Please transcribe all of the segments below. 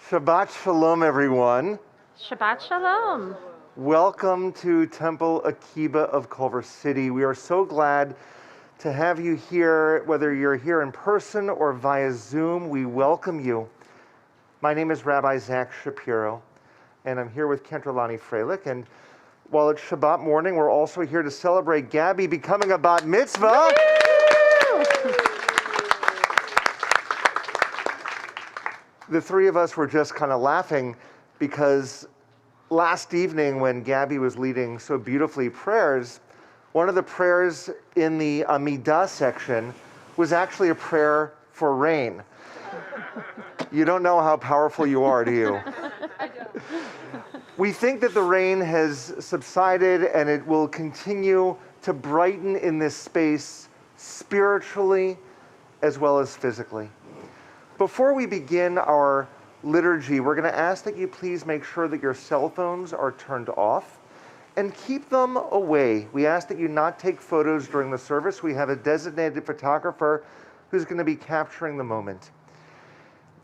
Shabbat Shalom, everyone. Shabbat Shalom. Welcome to Temple Akiba of Culver City. We are so glad to have you here, whether you're here in person or via Zoom. We welcome you. My name is Rabbi Zach Shapiro, and I'm here with Kentralani Freilich. And while it's Shabbat morning, we're also here to celebrate Gabby becoming a bat mitzvah. The three of us were just kind of laughing because last evening when Gabby was leading so beautifully prayers, one of the prayers in the Amidah section was actually a prayer for rain. You don't know how powerful you are, do you? I don't. We think that the rain has subsided and it will continue to brighten in this space spiritually as well as physically. Before we begin our liturgy, we're going to ask that you please make sure that your cell phones are turned off and keep them away. We ask that you not take photos during the service. We have a designated photographer who's going to be capturing the moment.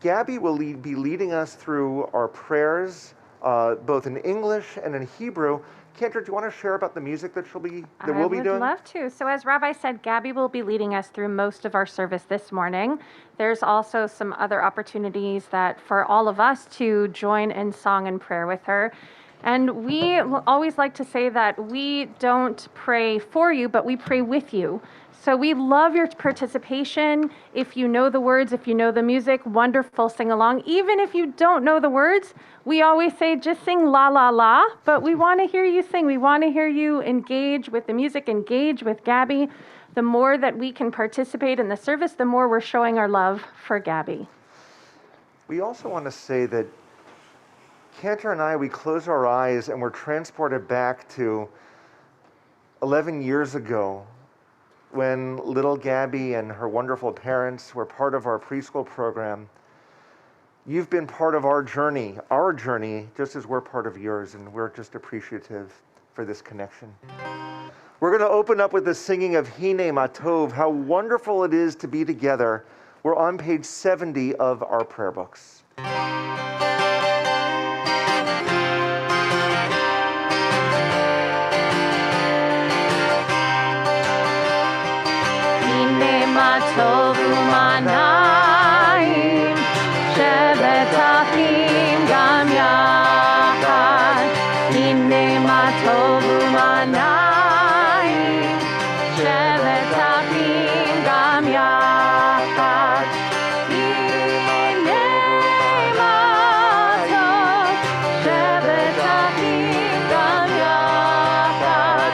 Gabby will be leading us through our prayers, both in English and in Hebrew. Kendra, do you want to share about the music that we'll be doing? I would love to. So as Rabbi said, Gabby will be leading us through most of our service this morning. There's also some other opportunities that for all of us to join in song and prayer with her. And we always like to say that we don't pray for you, but we pray with you. So we love your participation. If you know the words, if you know the music, wonderful, sing along. Even if you don't know the words, we always say just sing la la la, but we want to hear you sing. We want to hear you engage with the music, engage with Gabby. The more that we can participate in the service, the more we're showing our love for Gabby. We also want to say that Cantor and I, we close our eyes and we're transported back to 11 years ago when little Gabby and her wonderful parents were part of our preschool program. You've been part of our journey, just as we're part of yours, and we're just appreciative for this connection. We're going to open up with the singing of Hine Matov, how wonderful it is to be together. We're on page 70 of our prayer books. Matov u'manayim, shevet achim gam yachad. Hine matov u'manayim, shevet achim gam yachad. Hine matov, shevet achim gam yachad.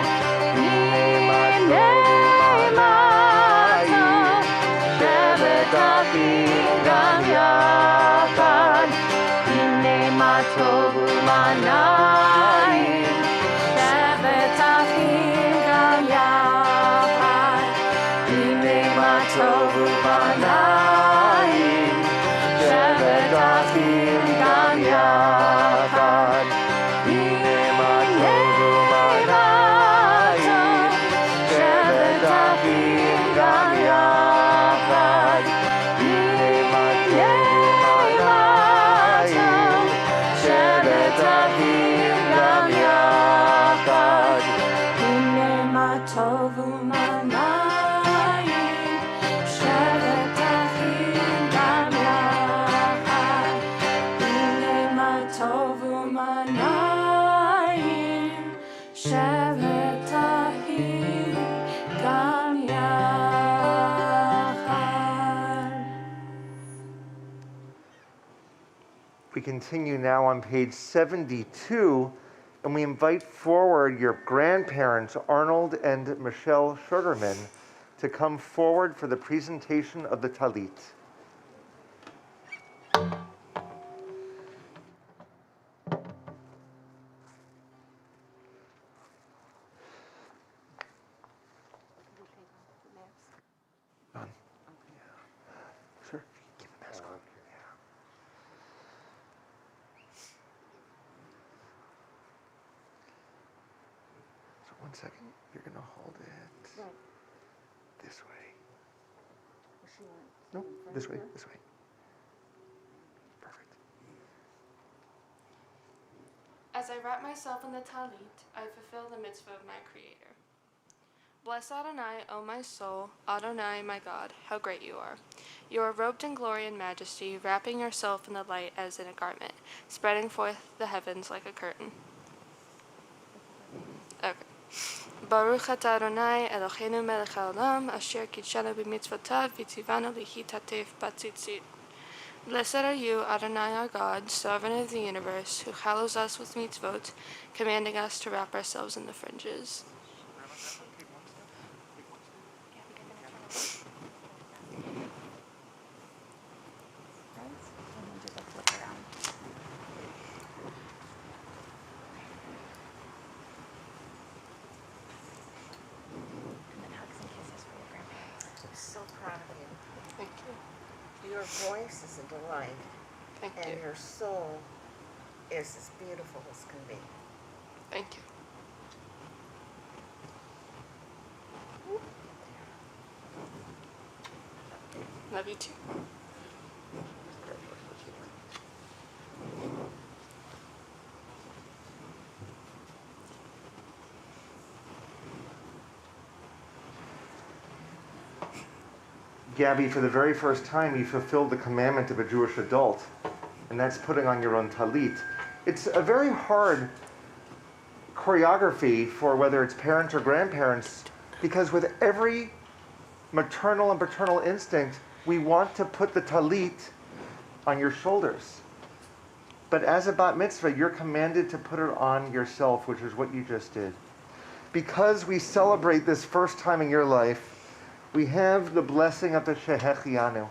Gam yachad, hine matov u'manayim, shevet achim gam yachad. Hine matov u'manayim, shevet achim gam yachad. Hine matov u'manayim, shevet achim gam yachad. Matov u'manayim, shevet achim gam yachad. Hine matov u'manayim, shevet achim gam yachad. We continue now on page 72, and we invite forward your grandparents, Arnold and Michelle Sugarman, to come forward for the presentation of the Talit. Sure, keep the mask on. One second, you're going to hold it this way. No, this way, this way. Perfect. As I wrap myself in the talit, I fulfill the mitzvah of my Creator. Bless Adonai, O my soul, Adonai, my God, how great you are. You are robed in glory and majesty, wrapping yourself in the light as in a garment, spreading forth the heavens like a curtain. Okay. Baruch atah Adonai, Eloheinu melech haolam, asher kitshanu b'mitzvotav, v'tzivanu lihitatef batzitzit. Blessed are you, Adonai our God, sovereign of the universe, who hallows us with mitzvot, commanding us to wrap ourselves in the fringes. So proud of you. Thank you. Your voice is a delight, Thank and you. your soul is as beautiful as can be. Thank you. Love you too. Gabby, for the very first time, you fulfilled the commandment of a Jewish adult, and that's putting on your own talit. It's a very hard choreography for whether it's parents or grandparents, because with every maternal and paternal instinct, we want to put the talit on your shoulders. But as a bat mitzvah, you're commanded to put it on yourself, which is what you just did. Because we celebrate this first time in your life, we have the blessing of the Shehechianu,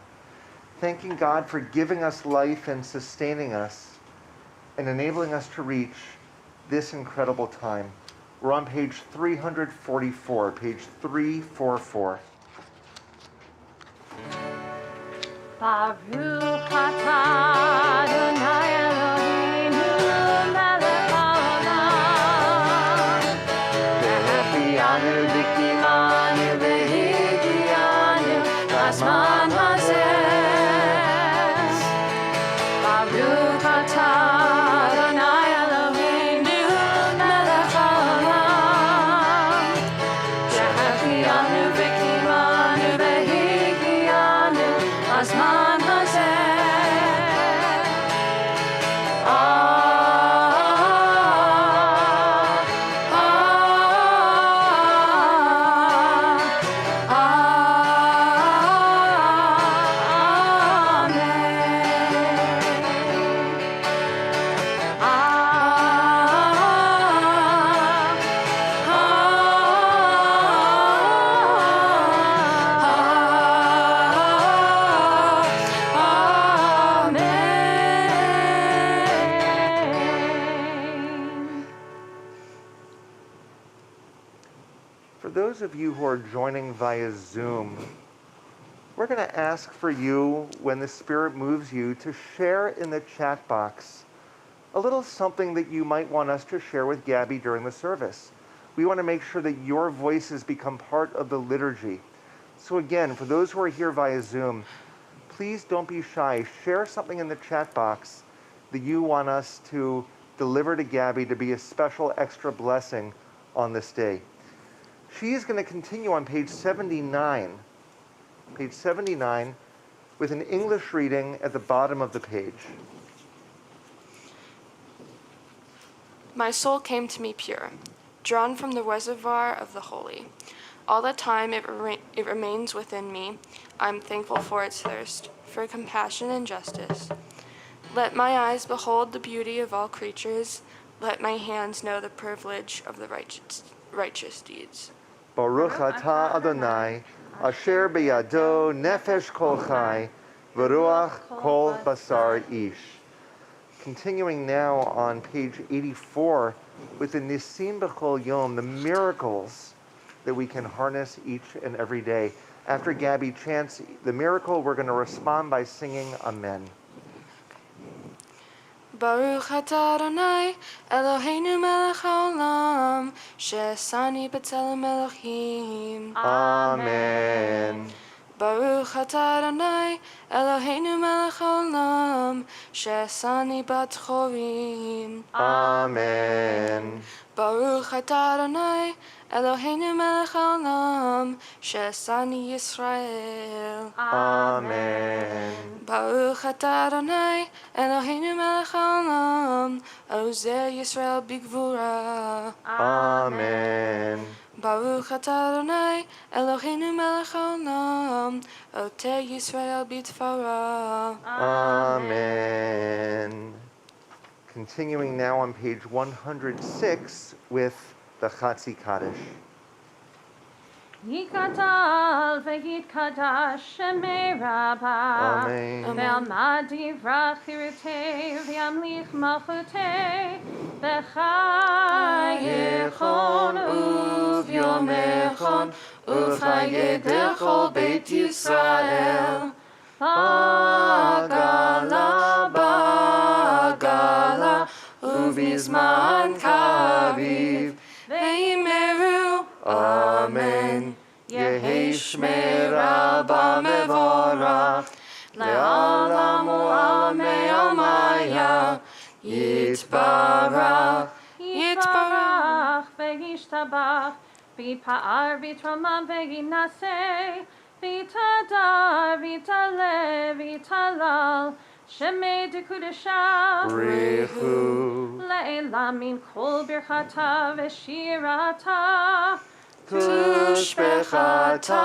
thanking God for giving us life and sustaining us and enabling us to reach this incredible time. We're on page 344, page 344. Baruch atah Adonai Eloheinu melech haolam, shehechianu v'kimanu v'higianu b'zman hazeh. Baruch atah Adonai Eloheinu melech haolam, shehechianu v'kimanu v'higianu b'zman hazeh. For those of you who are joining via Zoom, we're going to ask for you, when the Spirit moves you, to share in the chat box a little something that you might want us to share with Gabby during the service. We want to make sure that your voices become part of the liturgy. So again, for those who are here via Zoom, please don't be shy. Share something in the chat box that you want us to deliver to Gabby to be a special extra blessing on this day. She is going to continue on page 79, with an English reading at the bottom of the page. My soul came to me pure, drawn from the reservoir of the holy. All the time it remains within me. I'm thankful for its thirst, for compassion and justice. Let my eyes behold the beauty of all creatures. Let my hands know the privilege of the righteous deeds. Baruch atah Adonai, asher beyado nefesh kol chai, v'ruach kol basar ish. Continuing now on page 84 with the Nisim B'chol Yom, the miracles that we can harness each and every day. After Gabby chants the miracle, we're going to respond by singing Amen. Baruch atah Adonai, Eloheinu melech haolam, she'asani b'tzelem Elohim. Amen. Baruch atah Adonai, Eloheinu melech haolam, she'asani bat chorim. Amen. Baruch atah Adonai, Eloheinu melech haolam, she'asani Yisrael. Amen. Baruch atah Adonai, Eloheinu melech haolam, ozer Yisrael bigvura. Amen. Baruch atah Adonai, Eloheinu melech haolam, oter Yisrael bitfara. Amen. Continuing now on page 106 with the Chatzi Kaddish. Yikatal v'yitkadash shemei Rabbah. Amen. Ve'almad divrach chirutei v'yamlich malchutei v'chayechon uvyomechon ufayed lechol Beit Yisrael. Bagala, Bagala, ubizman kaviv, veimeru, Amen. Yehi Shmei Rabba mevorach, le'olam u'amei amaya, yitbarach, yitbarach. Yitbarach v'yishtabach v'yitpa'ar v'yitromam v'yinaseh v'yitadar v'yitaleh v'yitalal shemei dekudesha Rehu. le'elam min kol birchata v'shirata Tushbechata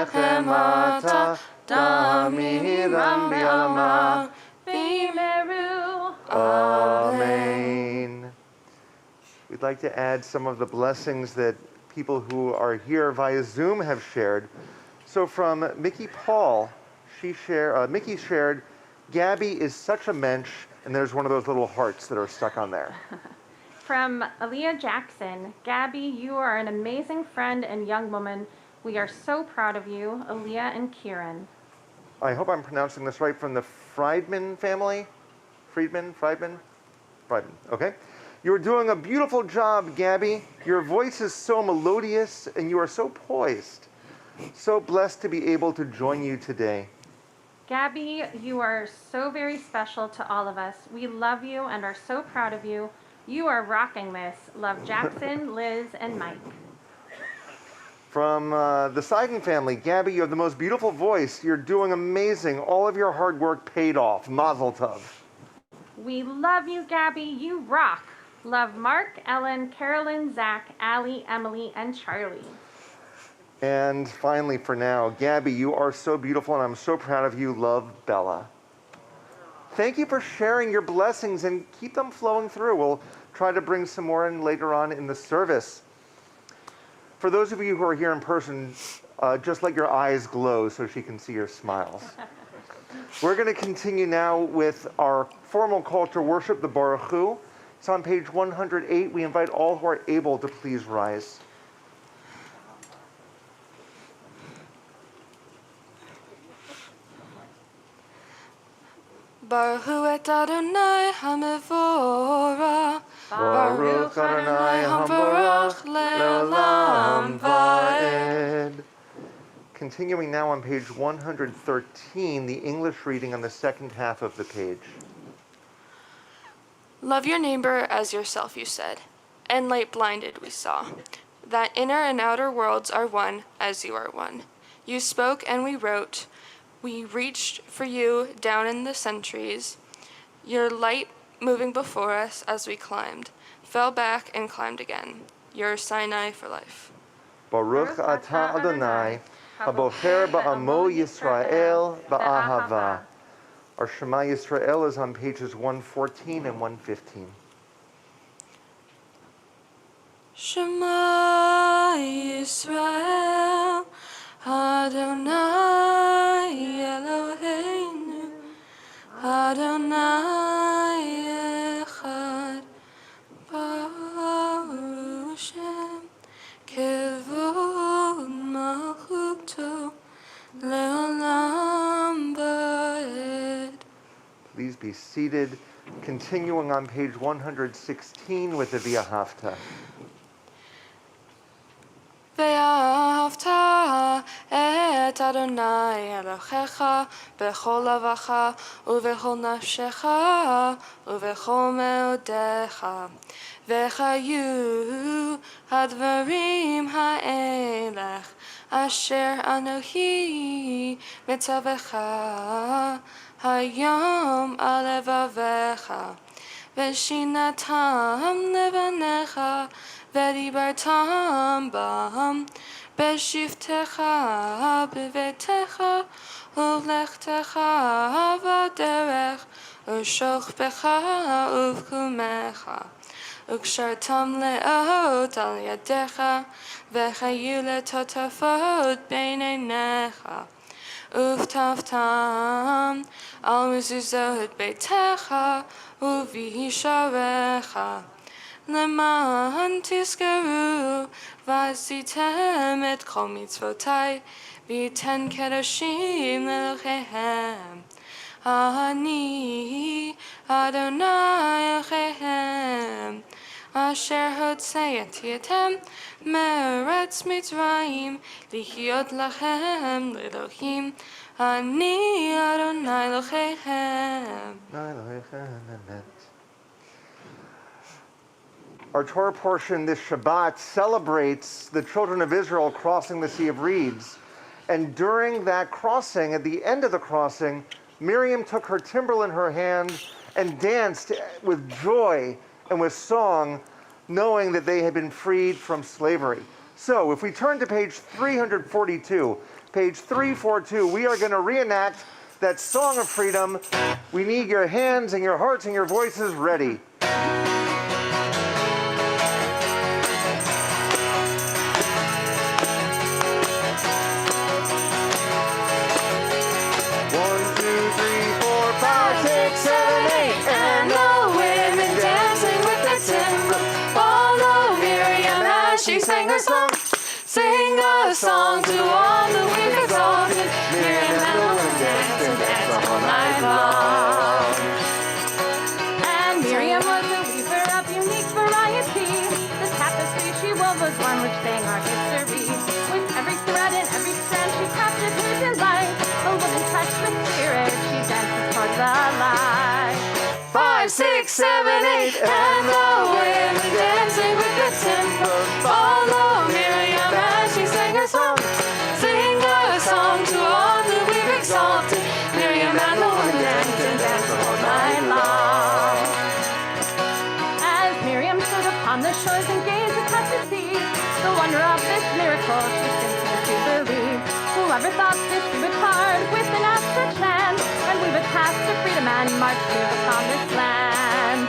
v'nechemata damiram bi'alama. v'yimeru. Amen. We'd like to add some of the blessings that people who are here via Zoom have shared. So from Mickey Paul, Mickey shared, Gabby is such a mensch, and there's one of those little hearts that are stuck on there. From Aaliyah Jackson, Gabby, you are an amazing friend and young woman. We are so proud of you, Aaliyah and Kieran. I hope I'm pronouncing this right, from the Friedman family. Friedman, okay. You're doing a beautiful job, Gabby. Your voice is so melodious and you are so poised. So blessed to be able to join you today. Gabby, you are so very special to all of us. We love you and are so proud of you. You are rocking this. Love Jackson, Liz, and Mike. From the Seiden family, Gabby, you have the most beautiful voice. You're doing amazing. All of your hard work paid off. Mazel tov. We love you, Gabby. You rock. Love Mark, Ellen, Carolyn, Zach, Allie, Emily, and Charlie. And finally, for now, Gabby, you are so beautiful and I'm so proud of you. Love, Bella. Thank you for sharing your blessings and keep them flowing through. We'll try to bring some more in later on in the service. For those of you who are here in person, just let your eyes glow so she can see your smiles. We're going to continue now with our formal call to worship, the Baruch Hu. It's on page 108. We invite all who are able to please rise. Baruch Hu et Adonai HaMevorach, Baruch Adonai HaMevorach le'olam va'ed. Continuing now on page 113, the English reading on the second half of the page. Love your neighbor as yourself, you said, and light blinded we saw. That inner and outer worlds are one, as you are one. You spoke and we wrote. We reached for you down in the centuries. Your light moving before us as we climbed, fell back and climbed again. Your Sinai for life. Baruch atah Adonai, habocher ba'amo Yisrael ba'ahava. Our Shema Yisrael is on pages 114 and 115. Shema Yisrael, Adonai Eloheinu, Adonai Echad, Baruch Shem, Kevod Malchuto, Leolam Va'ed. Please be seated. Continuing on page 116 with the V'ahavta. Ve'ahavta את אדוני אלוהיך בכל לבבך ובכל נפשך ובכל מאודיך. וחיו הדברים האלה אשר אנוכי מצווך היום על לבביך, ושינתם לבניך ודיברתם בם בשבתך בביתך ובלכתך בדרך ושוכבך ובקומך, וקשרתם לאות על ידיך, וחיו לטוטפות בין עיניך, וכתבתם על מזוזות ביתך ובישעריך, למען תזכרו ועשיתם את כל מצוותי, וייתן קדושים לאלוהיהם. אני אדוני אלוהיהם, אשר הוצאתיתם מארץ מצרים, להיות לכם לאלוהים. אני אדוני אלוהיכם. Our Torah portion this Shabbat celebrates the children of Israel crossing the Sea of Reeds. And during that crossing, at the end of the crossing, Miriam took her timbrel in her hand and danced with joy and with song, knowing that they had been freed from slavery. So if we turn to page 342, page 342, we are going to reenact that song of freedom. We need your hands and your hearts and your voices ready. She sang a song, sing a song to all the weak exalted. Miriam and the women danced and danced the whole night long. And Miriam was a weaver of unique variety. The tapestry she wove was one which sang our history. With every thread and every strand she crafted her delight. The woman touched the spirit, she dances towards the light. 5, 6, 7, 8, and the women dancing with the timbrel. Follow Miriam as she sang her song. Sing a song to all the we've exalted. Miriam and the women danced and danced the whole night long. As Miriam stood upon the shores and gazed across the sea, the wonder of this miracle she simply to believe. Whoever thought this we would part with an outstretched hand, and we would pass to freedom and march through the promised land.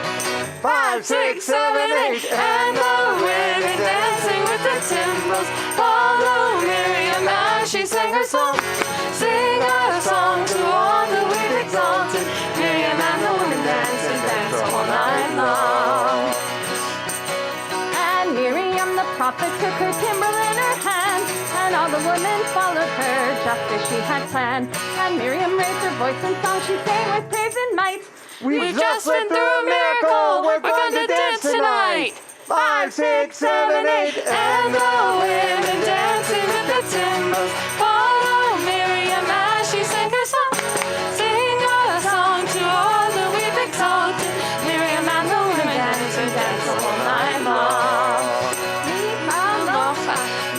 5, 6, 7, 8, and the women dancing with the timbrels. Follow Miriam as she sang her song. Sing a song to all the we've exalted. Miriam and the women danced and danced all night long. And Miriam the prophet took her timbrel in her hand, and all the women followed her just as she had planned. And Miriam raised her voice in song, she sang with praise and might. We just went through a miracle, we're going to dance tonight. 5, 6, 7, 8, and the women dancing with the timbrels. Follow Miriam as she sang her song. Sing a song to all that we've exalted. Miriam and the women danced and danced the whole night long.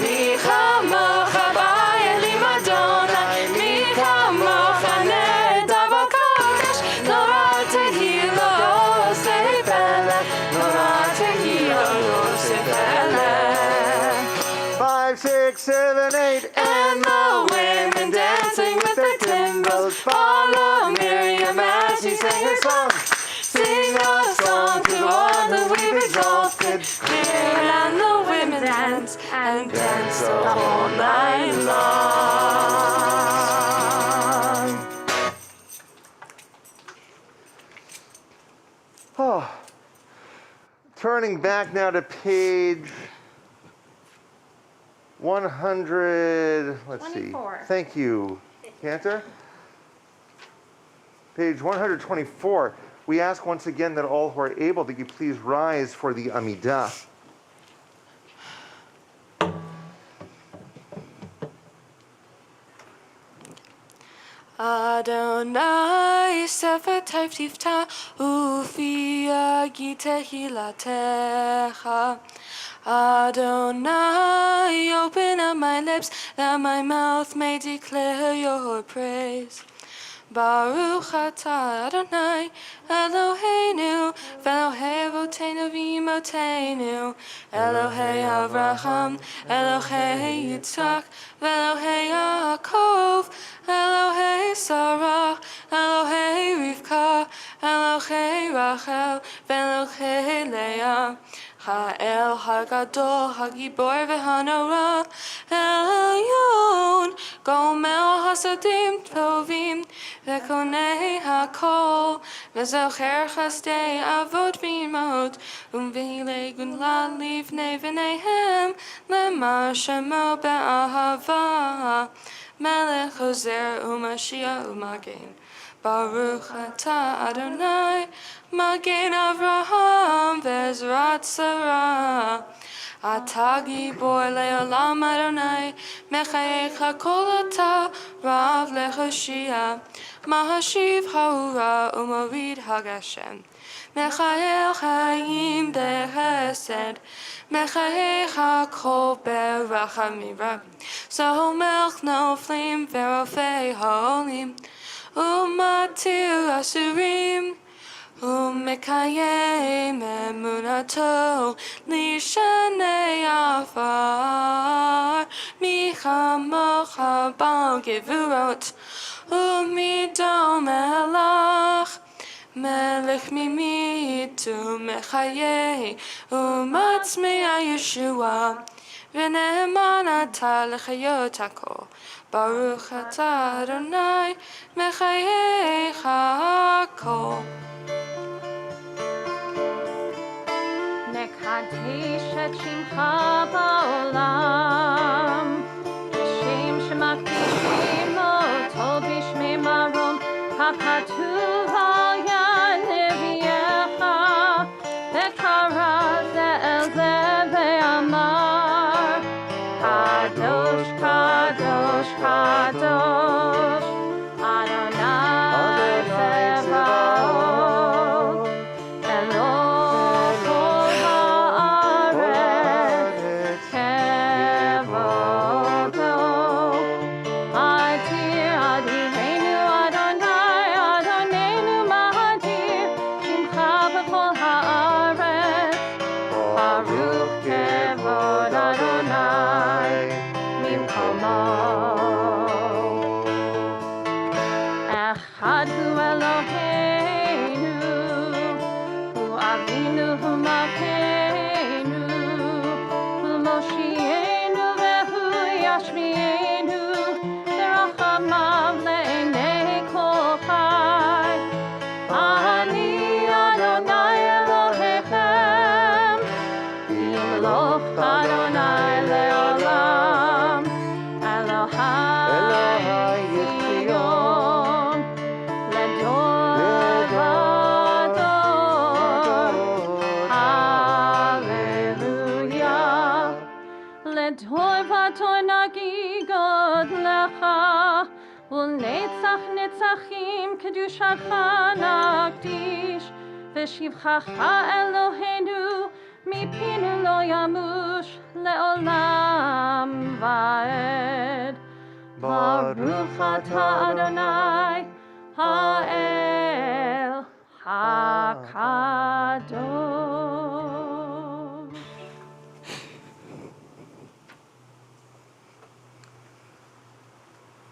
Mi chamocha ba'eli Madonna, mi chamocha nehdav kodesh, nora tehi lo yosef eleh, nora tehi lo yosef eleh. 5, 6, 7, 8, And the women dancing with their timbrels. Follow Miriam as she sang her song. Sing a song to all that we've exalted. Miriam and the women dance and dance the whole night long. Oh. Turning back now to page 100, let's 24. see. Thank you, Cantor. Page 124. We ask once again that all who are able, that you please rise for the Amidah. Adonai sefer tifta ufia gite hilatecha. Adonai, open up my lips that my mouth may declare your praise. Baruch atah Adonai Eloheinu v'Elohei Avotenu v'Imotenu Elohei Avraham Elohei Yitzchak v'Elohei Yaakov Elohei Sarah Elohei Rivka Elohei Rachel v'Elohei Leah Ha'el Hagadol Hagibor v'Hanora Elyon Gomel Hasadim Tovim V'konei hakol, v'zocher chasdei avot b'imot, v'hilei gunla livnei v'neihem, lemar shemo be'ahava, melech hozer u'mashiach u'magen. Baruch atah Adonai, magen Avraham v'ezrat Sarah. Atah gibor le'olam Adonai, mechayecha kol atah rav lechoshia. Mahashiv ha'ura u'morid hagashem. Mechayel chayim dechesed. Mechayel ha'kol berachamim rabim. Somelch noflim v'rofei ha'olim. U'matir asurim. Umekayem emunato lishanei afar michamocha bal gevurot umidom melach melech mimitu mechayei umatzmei Yeshua v'ne'eman atah lechayot hakol Baruch atah Adonai mechayei hakol. נקדש את שמך בעולם, כשם שמקדישים אותו בשמי מרום, ככתוב על יד נביאך, וקרא זה אל זה ואמר, קדוש, קדוש, קדוש, אדוני צבאות, Ladorvador nagigod lecha, ולנצח נצחים קדושתך נקדיש, ושבחך אלוהינו מפינו לא ימוש לעולם ועד. ברוך אתה אדוני האל הקדוש.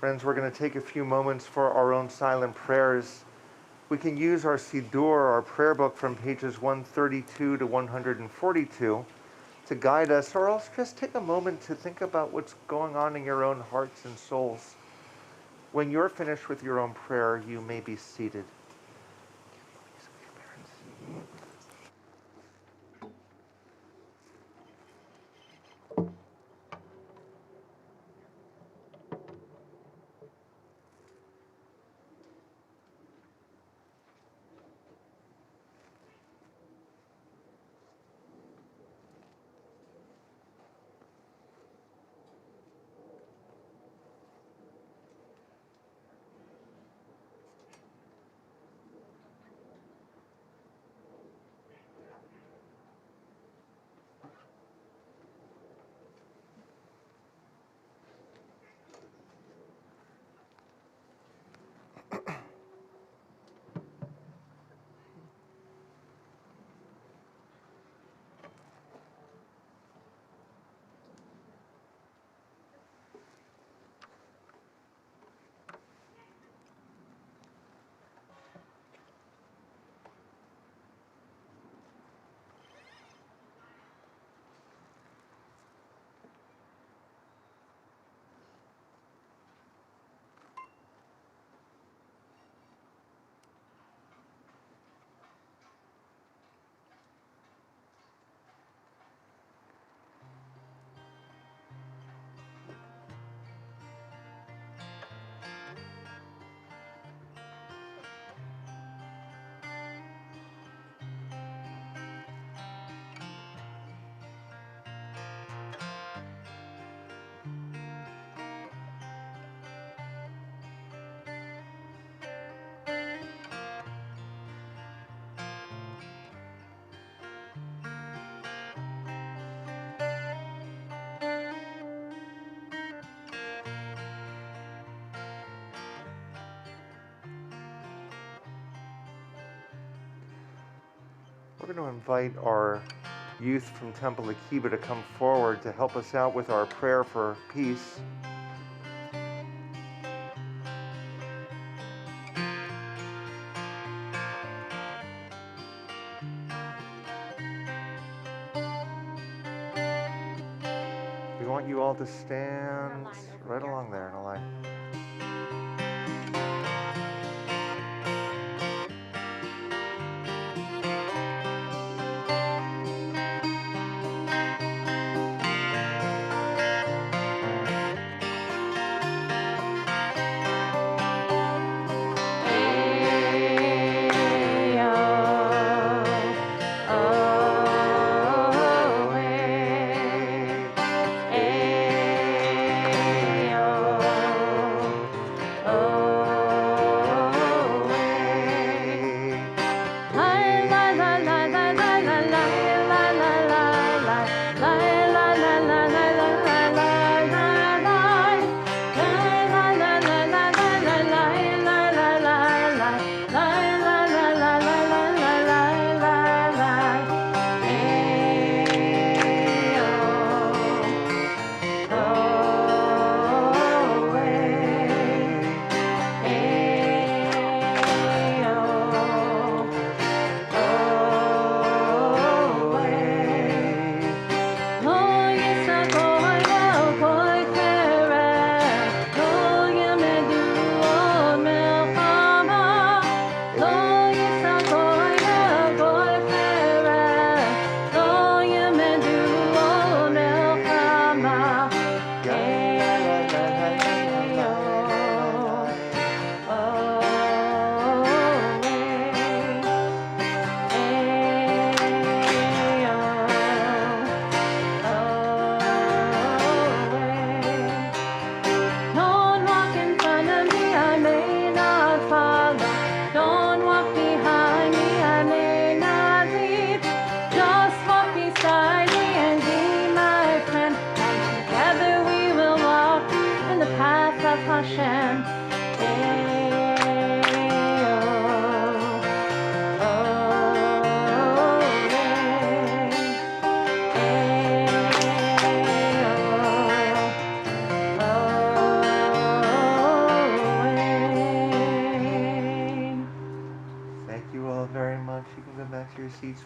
Friends, we're going to take a few moments for our own silent prayers. We can use our Siddur, our prayer book from pages 132 to 142 to guide us, or else just take a moment to think about what's going on in your own hearts and souls. When you're finished with your own prayer, you may be seated. we're going to invite our youth from Temple Akiba to come forward to help us out with our prayer for peace. We want you all to stand right along there in a line.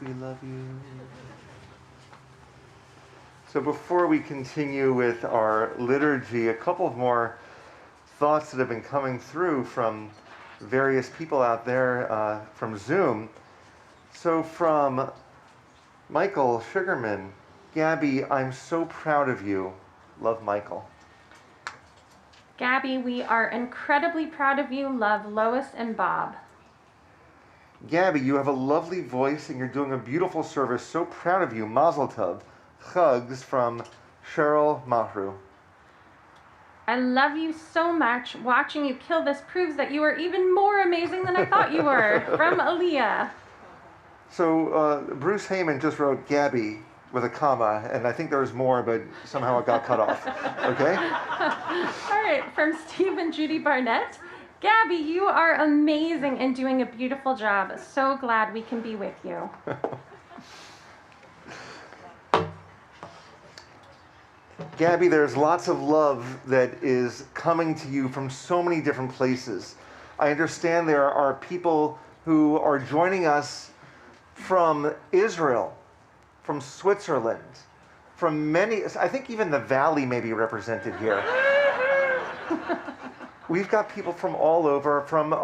We love you. So before we continue with our liturgy, a couple of more thoughts that have been coming through from various people out there from Zoom. So from Michael Sugarman, Gabby, I'm so proud of you. Love, Michael. Gabby, we are incredibly proud of you. Love, Lois and Bob. Gabby, you have a lovely voice and you're doing a beautiful service. So proud of you. Mazel tov. Hugs from Cheryl Mahru. I love you so much. Watching you kill this proves that you are even more amazing than I thought you were. From Aaliyah. So Bruce Heyman just wrote Gabby with a comma, and I think there was more, but somehow it got cut off. Okay? All right, from Steve and Judy Barnett. Gabby, you are amazing and doing a beautiful job. So glad we can be with you. Gabby, there's lots of love that is coming to you from so many different places. I understand there are people who are joining us from Israel, from Switzerland, from many, I think even the Valley may be represented here. We've got people from all over, from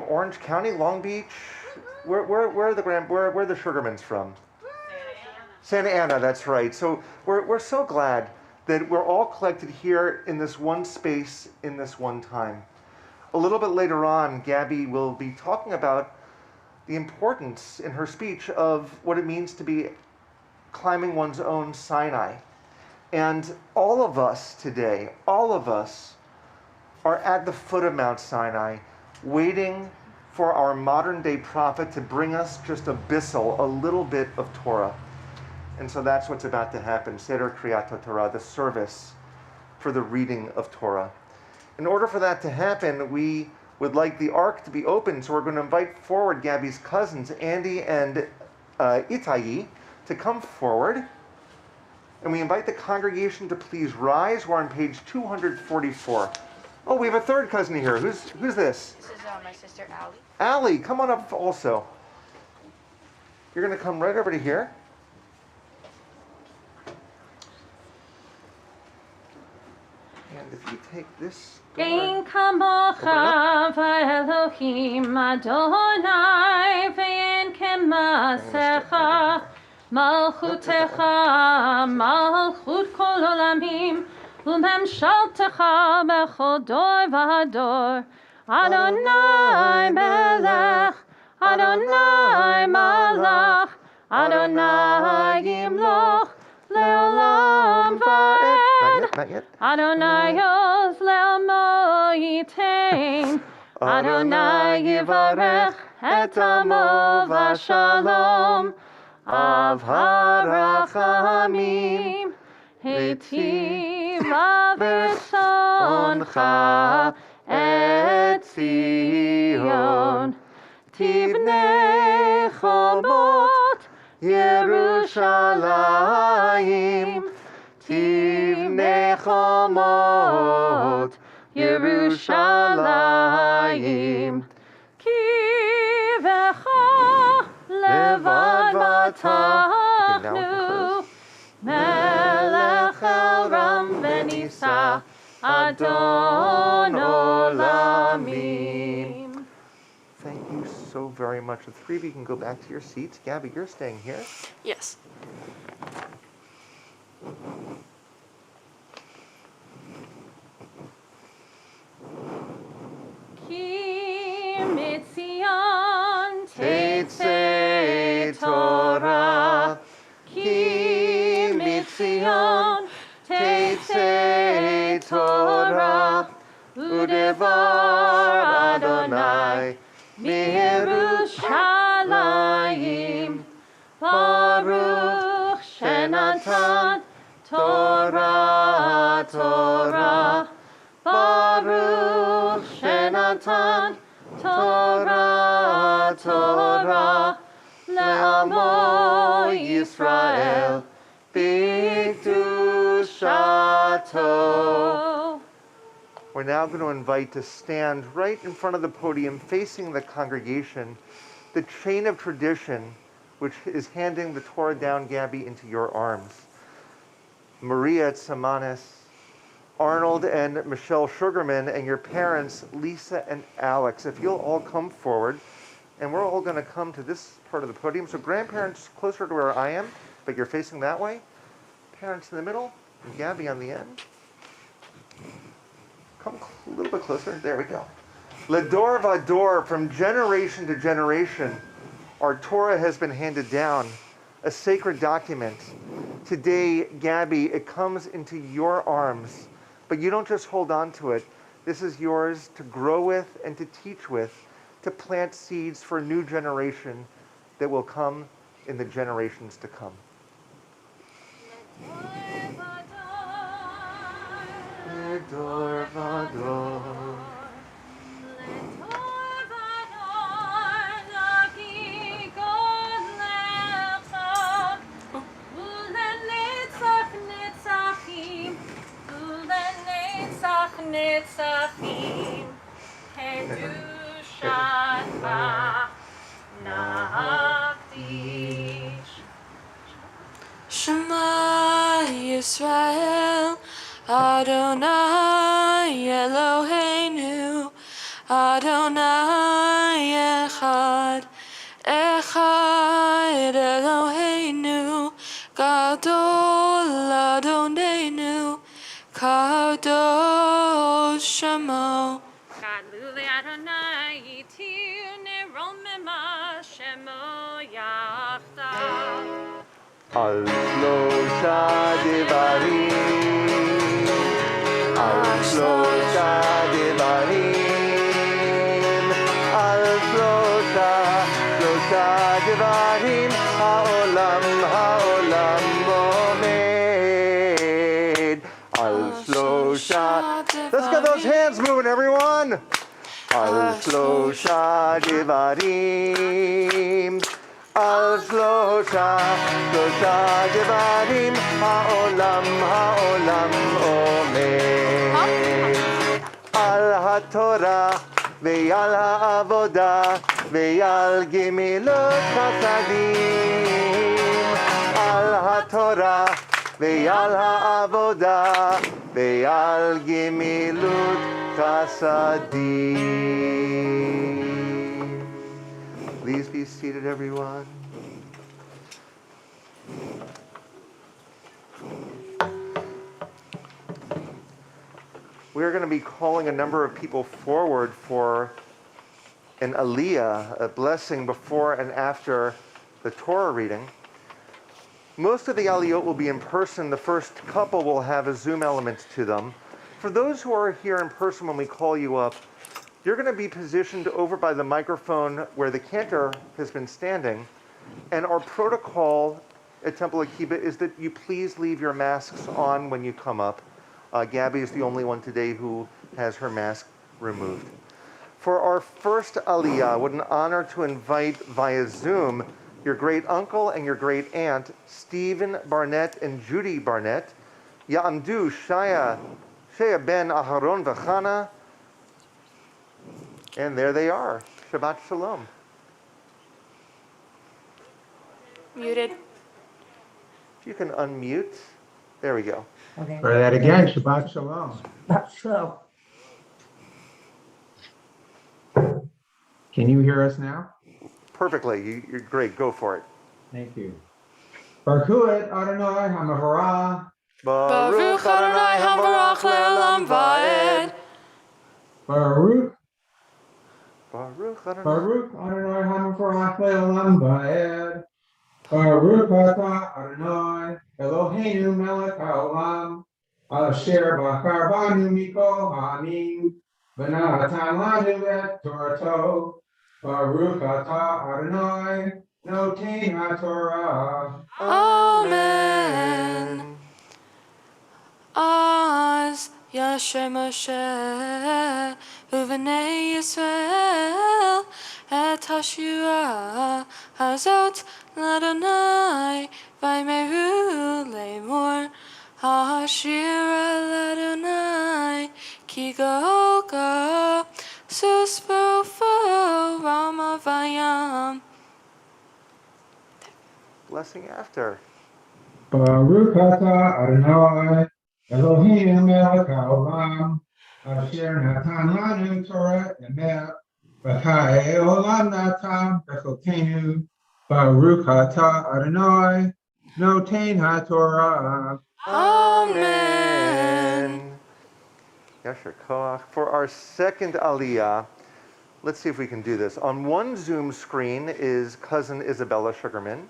Orange County, Long Beach. Where are the Sugarmans from? Santa Ana, that's right. So we're so glad that we're all collected here in this one space, in this one time. A little bit later on, Gabby will be talking about the importance in her speech of what it means to be climbing one's own Sinai. And all of us today, all of us are at the foot of Mount Sinai, waiting for our modern day prophet to bring us just a bissel, a little bit of Torah. And so that's what's about to happen, Seder Kriyat Torah, the service for the reading of Torah. In order for that to happen, we would like the ark to be open, so we're going to invite forward Gabby's cousins, Andy and Itai to come forward. And we invite the congregation to please rise. We're on page 244. Oh, we have a third cousin here. Who's this? This is my sister, Allie. Allie, come on up also. You're going to come right over to here. And if you take this Ein door, kamocha v'Elohim Adonai ve'en kemasecha malchutecha malchut kol olamim u'memshaltecha bechol dor v'dor Adonai melech Adonai malach Adonai yimloch le'olam va'ed not yet. Adonai Oz le'amo yitain Adonai yivarech et amo v'shalom Av harachamim Heitiva v'soncha et Zion Tivnei chomot Yerushalayim Tivnei chomot Yerushalayim Ki v'cha levad vatachnu Melech Elram v'nisa Adon olamim. Thank you so very much. The three of you can go back to your seats. Gabby, you're staying here. Yes. Ki mitzion Teitzei Torah. Ki mitzion Teitzei Torah Udevar Adonai Yerushalayim Baruch Shenatan Torah Torah Baruch Shenatan Torah Torah Le'amo Yisrael B'Kedushato. We're now going to invite to stand right in front of the podium facing the congregation, the chain of tradition, which is handing the Torah down, Gabby, into your arms. Maria Tsimanis, Arnold and Michelle Sugarman, and your parents, Lisa and Alex. If you'll all come forward, and we're all going to come to this part of the podium. So grandparents closer to where I am, but you're facing that way. Parents in the middle, and Gabby on the end. Come a little bit closer. There we go. Ladorvador, from generation to generation, our Torah has been handed down, a sacred document. Today, Gabby, it comes into your arms, but you don't just hold on to it. This is yours to grow with and to teach with, to plant seeds for a new generation that will come in the generations to come. Ladorvador. Netzachim Kedushatcha Naftish. Shema Yisrael Adonai Eloheinu Adonai Echad Echad Eloheinu Gadol Adonenu Kadosh Shemo. Gadlule Adonai Yitir Neromema Shemo Yachdav. Al Shlosha Devarim, Al Shlosha Devarim, Al Shlosha Devarim, Ha'olam Omed, Al Shlosha. Let's get those hands moving, everyone. Al Shlosha Devarim, על שלושה גברים העולם עומד. על התורה ועל העבודה ועל גמילות חסדים. על התורה ועל העבודה ועל גמילות חסדים. Please be seated, everyone. We're going to be calling a number of people forward for an aliyah, a blessing before and after the Torah reading. Most of the aliyot will be in person. The first couple will have a Zoom element to them. For those who are here in person when we call you up, you're going to be positioned over by the microphone where the cantor has been standing. And our protocol at Temple Akiba is that you please leave your masks on when you come up. Gabby is the only one today who has her mask removed. For our first aliyah, what an honor to invite via Zoom your great uncle and your great aunt, Stephen Barnett and Judy Barnett, Ya'amdu Shaya Ben Aharon V'Chana, and there they are. Shabbat Shalom. Muted. If you can unmute. There we go. Okay. Try that again. Shabbat Shalom. That's slow. Can you hear us now? Perfectly. You're great. Go for it. Thank you. Baruch Adonai HaMavarah. Baruch Adonai Havarach Le'olam Va'ed. Baruch Adonai. Baruch Adonai HaMavarach Le'olam Va'ed. Baruch Atah Adonai Eloheinu Melech HaOlam Asher Bachar Banu Mikol Ha'amim V'natan Lanu Et Torato. Baruch Atah Adonai Noten HaTorah. Amen. Az Yasher Moshe Uvenei Yisrael Et Hashua Hazot Ladonai Vaimeru Lemor Hashira Ladonai Ki Goga Suspofo Rama Vayam. Blessing after. Baruch atah Adonai Eloheinu melech haolam asher natan lanu Torah emet v'chayei olam natan b'chokenu. Baruch atah Adonai noten haTorah. Amen. Yasher Koach. For our second aliyah, let's see if we can do this. On one Zoom screen is cousin Isabella Sugarman.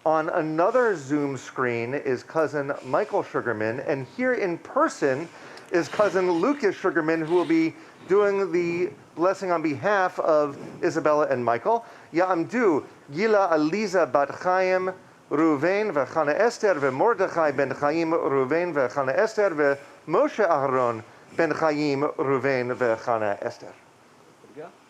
On another Zoom screen is cousin Michael Sugarman. And here in person is cousin Lucas Sugarman, who will be doing the blessing on behalf of Isabella and Michael. Ya'amdu Gila Aliza Bat Chaim Ruvain v'Chana Esther v'Mordechai ben Chaim Ruvain v'Chana Esther v'Moshe Aharon ben Chaim Ruvain v'Chana Esther.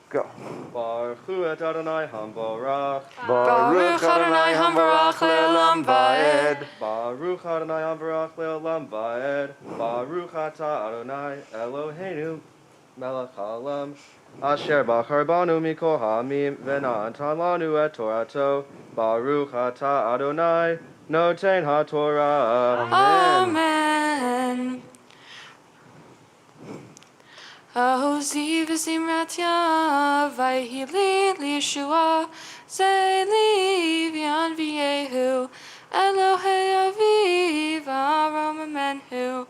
Go. Baruch et Adonai Hamvarach. Baruch Adonai Hamvarach Le'olam Va'ed. Baruch Adonai Hamvarach Le'olam Va'ed. Baruch atah Adonai Eloheinu melech haolam asher bachar banu mikol ha'amim v'natan lanu et Torato. Baruch atah Adonai noten haTorah. Amen. Ozi v'zimratya vayhili lishua zeli v'yanviyehu Elohei aviv aram amenhu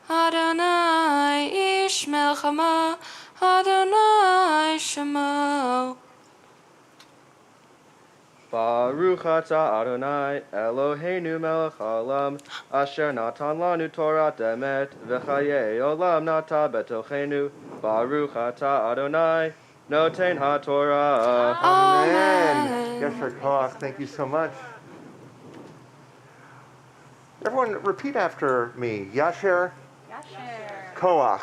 Adonai ish melchama Adonai shemo. Baruch atah Adonai Eloheinu melech haolam asher natan lanu Torah emet v'chayei olam nata betochenu. Baruch atah Adonai noten haTorah. Amen. Yasher Koach. Thank you so much. Everyone, repeat after me. Yasher Koach.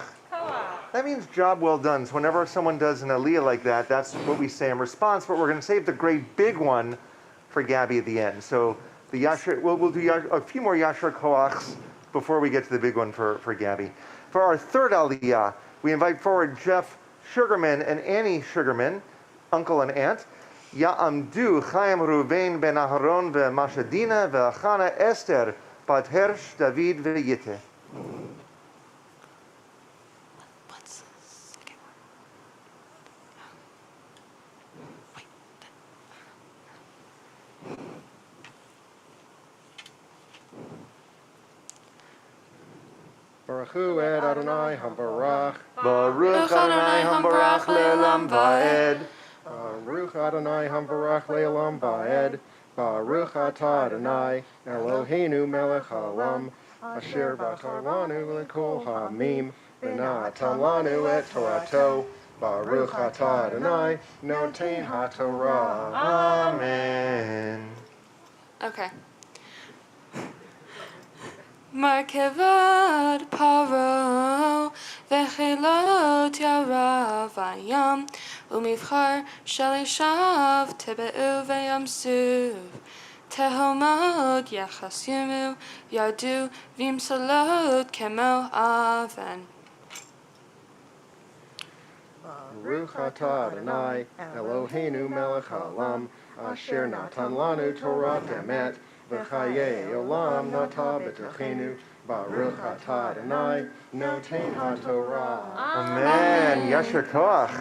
That means job well done. So whenever someone does an aliyah like that, that's what we say in response. But we're going to save the great big one for Gabby at the end. So the Yasher, we'll do a few more Yasher Koachs before we get to the big one for Gabby. For our third Aliyah, we invite forward Jeff Sugarman and Annie Sugarman, uncle and aunt. Ya'amdu Chaim Ruvain ben Aharon ve'Mashadina ve'Achana Esther bat Hersh David ve'Yitte. What's the second one? Wait. Baruch Hu et Adonai Hambarach. Baruch Adonai Hambarach le'olam va'ed. Baruch Adonai Hambarach le'olam va'ed. Baruch atah Adonai Eloheinu melech haolam. Asher bachar lanu lekol ha'amim. V'natan lanu et Torato. Baruch atah Adonai noten ha'torah. Amen. Okay. Markevad paro vechilot yara vayam umivchar shalishav tebeu vayam suv tehomot yachasimu yardu vimsalot kemo aven. Baruch atah Adonai Eloheinu melech haolam. Asher natan lanu Torah emet. V'chayei olam nata b'tochenu. Baruch atah Adonai noten ha'torah. Amen. Yasher Koach.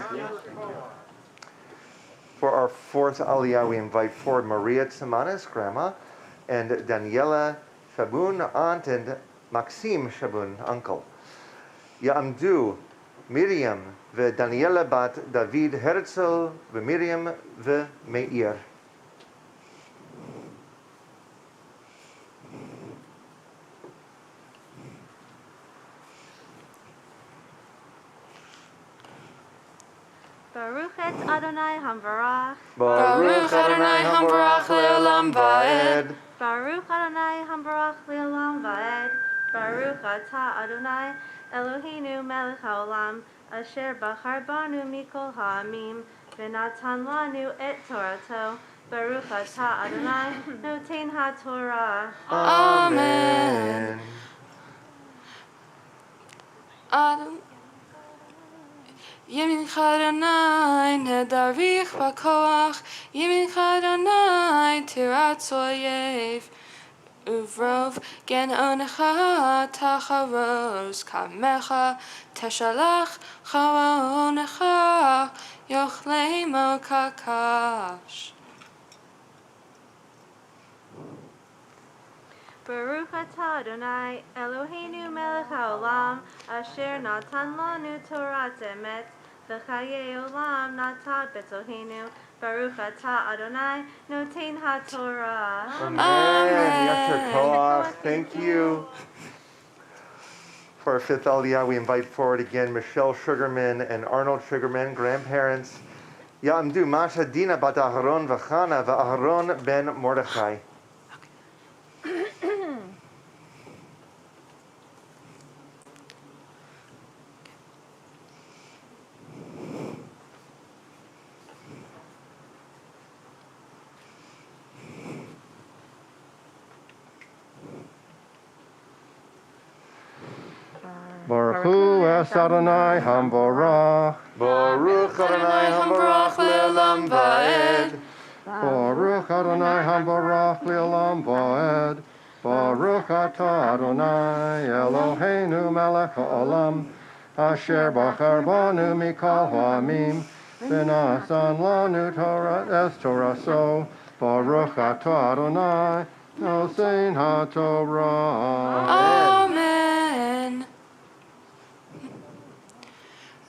For our fourth Aliyah, we invite forward Maria Tsimanis, grandma, and Daniela Shabun, aunt, and Maxim Shabun, uncle. Ya'amdu Miriam ve'Daniela bat David Herzl ve'Miriam ve'Meir. Baruch et Adonai Hamvarach. Baruch Adonai Hambarach le'olam va'ed. Baruch Adonai Hamvarach le'olam va'ed. Baruch atah Adonai Eloheinu melech haolam. Asher bachar banu mikol ha'amim. V'natan lanu et Torato. Baruch atah Adonai noten ha'torah. Amen. Adam Yemin Adonai nedarich b'koach. Yemin Adonai tirat soyev. Uvrov gen onecha tacharos kamecha teshalach charonecha yochlemo kakash. Baruch atah Adonai Eloheinu melech haolam. Asher natan lanu Torah emet. V'chayei olam natan b'tochenu. Baruch atah Adonai noten ha'torah. Amen. Yasher Koach. Thank you. For our fifth Aliyah, we invite forward again Michelle Sugarman and Arnold Sugarman, grandparents. Ya'amdu Masha Dina bat Aharon v'Chana v'Aharon ben Mordechai. Baruch Hu es Adonai Hambarach. Baruch Adonai Hambarach le'olam va'ed. Baruch Adonai Hambarach le'olam va'ed. Baruch atah Adonai Eloheinu melech haolam. Asher bachar banu mikol ha'amim. V'nasan lanu Torah es Toraso. Baruch atah Adonai noten ha'torah. Amen.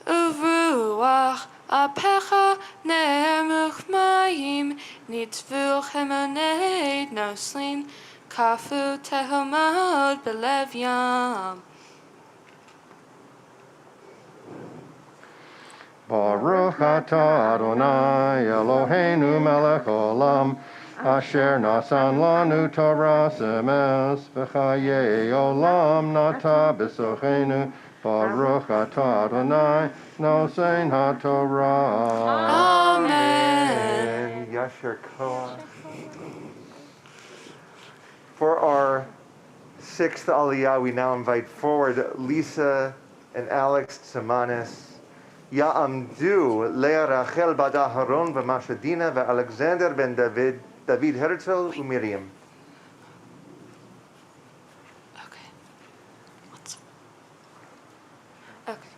Uvruach apecha ne'emuch mayim nitzvu chemoned noslin kafu tehomod belev yam. Baruch atah Adonai Eloheinu melech olam. Asher nasan lanu Torah emes. V'chayei olam nata b'sochenu. Baruch atah Adonai noten ha'torah. Amen. Yasher Koach. For our sixth Aliyah, we now invite forward Lisa and Alex Tsimanis. Ya'amdu Lea Rachel Bad Aharon v'Mashadina v'Alexander ben David Herzl u'Miriam. Okay. Okay.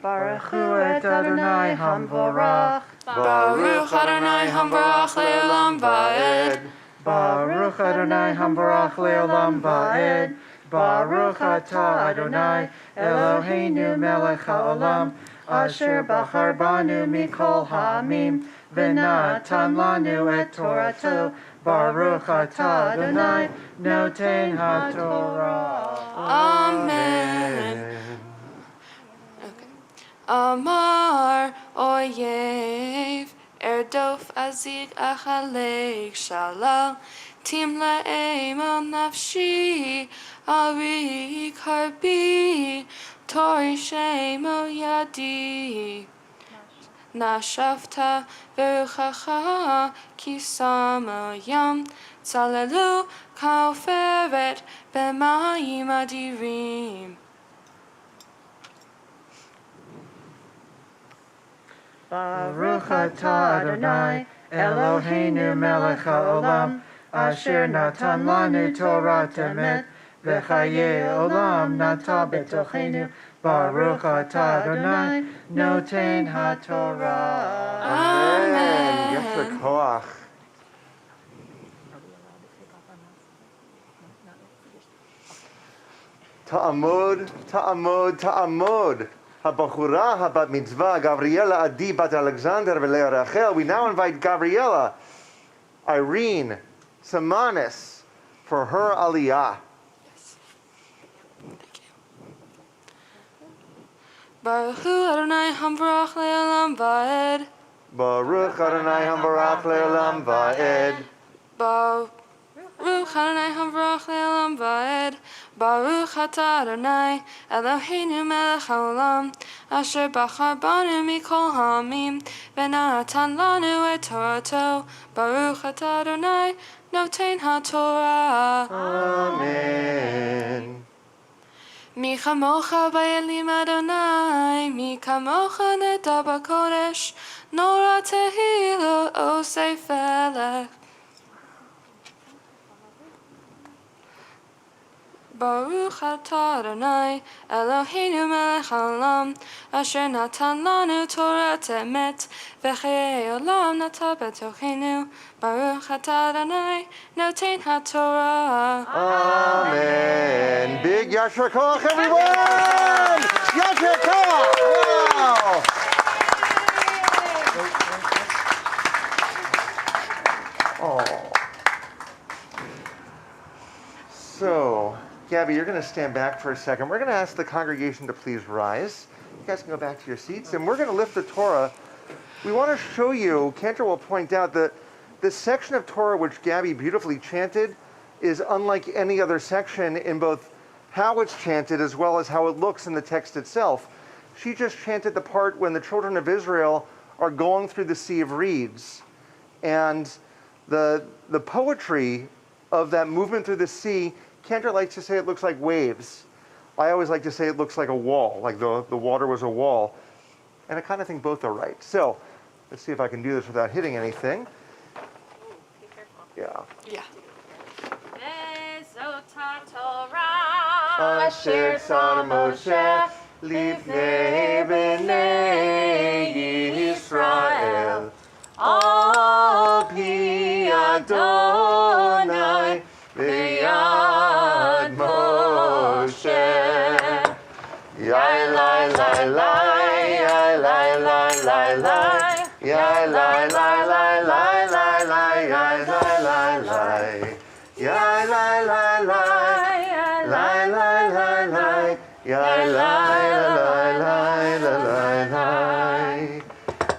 Baruch Hu et Adonai Hamvorach. Baruch Adonai Hambarach Le'olam Va'ed. Baruch Adonai Hamvorach Le'olam Va'ed. Baruch Atah Adonai Eloheinu Melech HaOlam Asher Bachar Banu Mikol Ha'amim V'natan Lanu et Torato. Baruch Atah Adonai Noten HaTorah. Amen. Okay. Amar Oyev Erdof Azig Achalek Shalal Tim La'emel Nafshi Ari Karbi Tori Shemo Yadi Nashafta Veruchacha Kisamo Yam Tzalelu Kauferet B'mayim Adirim. Baruch atah Adonai Eloheinu melech haolam asher natan lanu Torah emet v'chayei olam nata betochenu. Baruch atah Adonai noten haTorah. Amen. Yasher koach. Ta'amod, ta'amod, ta'amod. Habachura, habat mitzvah, Gabriela, Adi, bat Alexander, v'Lea Rachel. We now invite Gabriela, Irene, Tsimanis for her aliyah. Thank you. Baruch Hu Adonai Hamvarach Le'olam Va'ed. Baruch Adonai Hambarach Le'olam Va'ed. Baruch Adonai Hamvarach Le'olam Va'ed. Baruch Atah Adonai Eloheinu Melech HaOlam Asher Bachar Banu Mikol Ha'amim V'natan Lanu et Torato. Baruch Atah Adonai Noten HaTorah. Amen. Mi chamocha b'elim Adonai, mi kamocha neda b'kodesh, nora tehilo osei felech. Baruch atah Adonai, Eloheinu melech haolam, asher natan lanu Torah emet, v'chayei olam nata betochenu. Baruch atah Adonai, noten haTorah. Amen. Big Yasher Koach, everyone! Yasher Koach! Wow! Oh. So, Gabby, you're going to stand back for a second. We're going to ask the congregation to please rise. You guys can go back to your seats, and we're going to lift the Torah. We want to show you, Cantor will point out that this section of Torah which Gabby beautifully chanted is unlike any other section in both how it's chanted as well as how it looks in the text itself. She just chanted the part when the children of Israel are going through the Sea of Reeds. And the poetry of that movement through the sea, Cantor likes to say it looks like waves. I always like to say it looks like a wall, like the water was a wall. And I kind of think both are right. So let's see if I can do this without hitting anything. Yeah. Yeah. Asher tzar Moshe lifnei bnei Yisrael al pi Adonai b'yad Moshe. Yai lai lai lai, yai lai lai lai lai, yai lai lai lai lai lai lai, yai lai lai lai, yai lai lai lai. Lai lai lai lai, yai lai lai lai lai lai,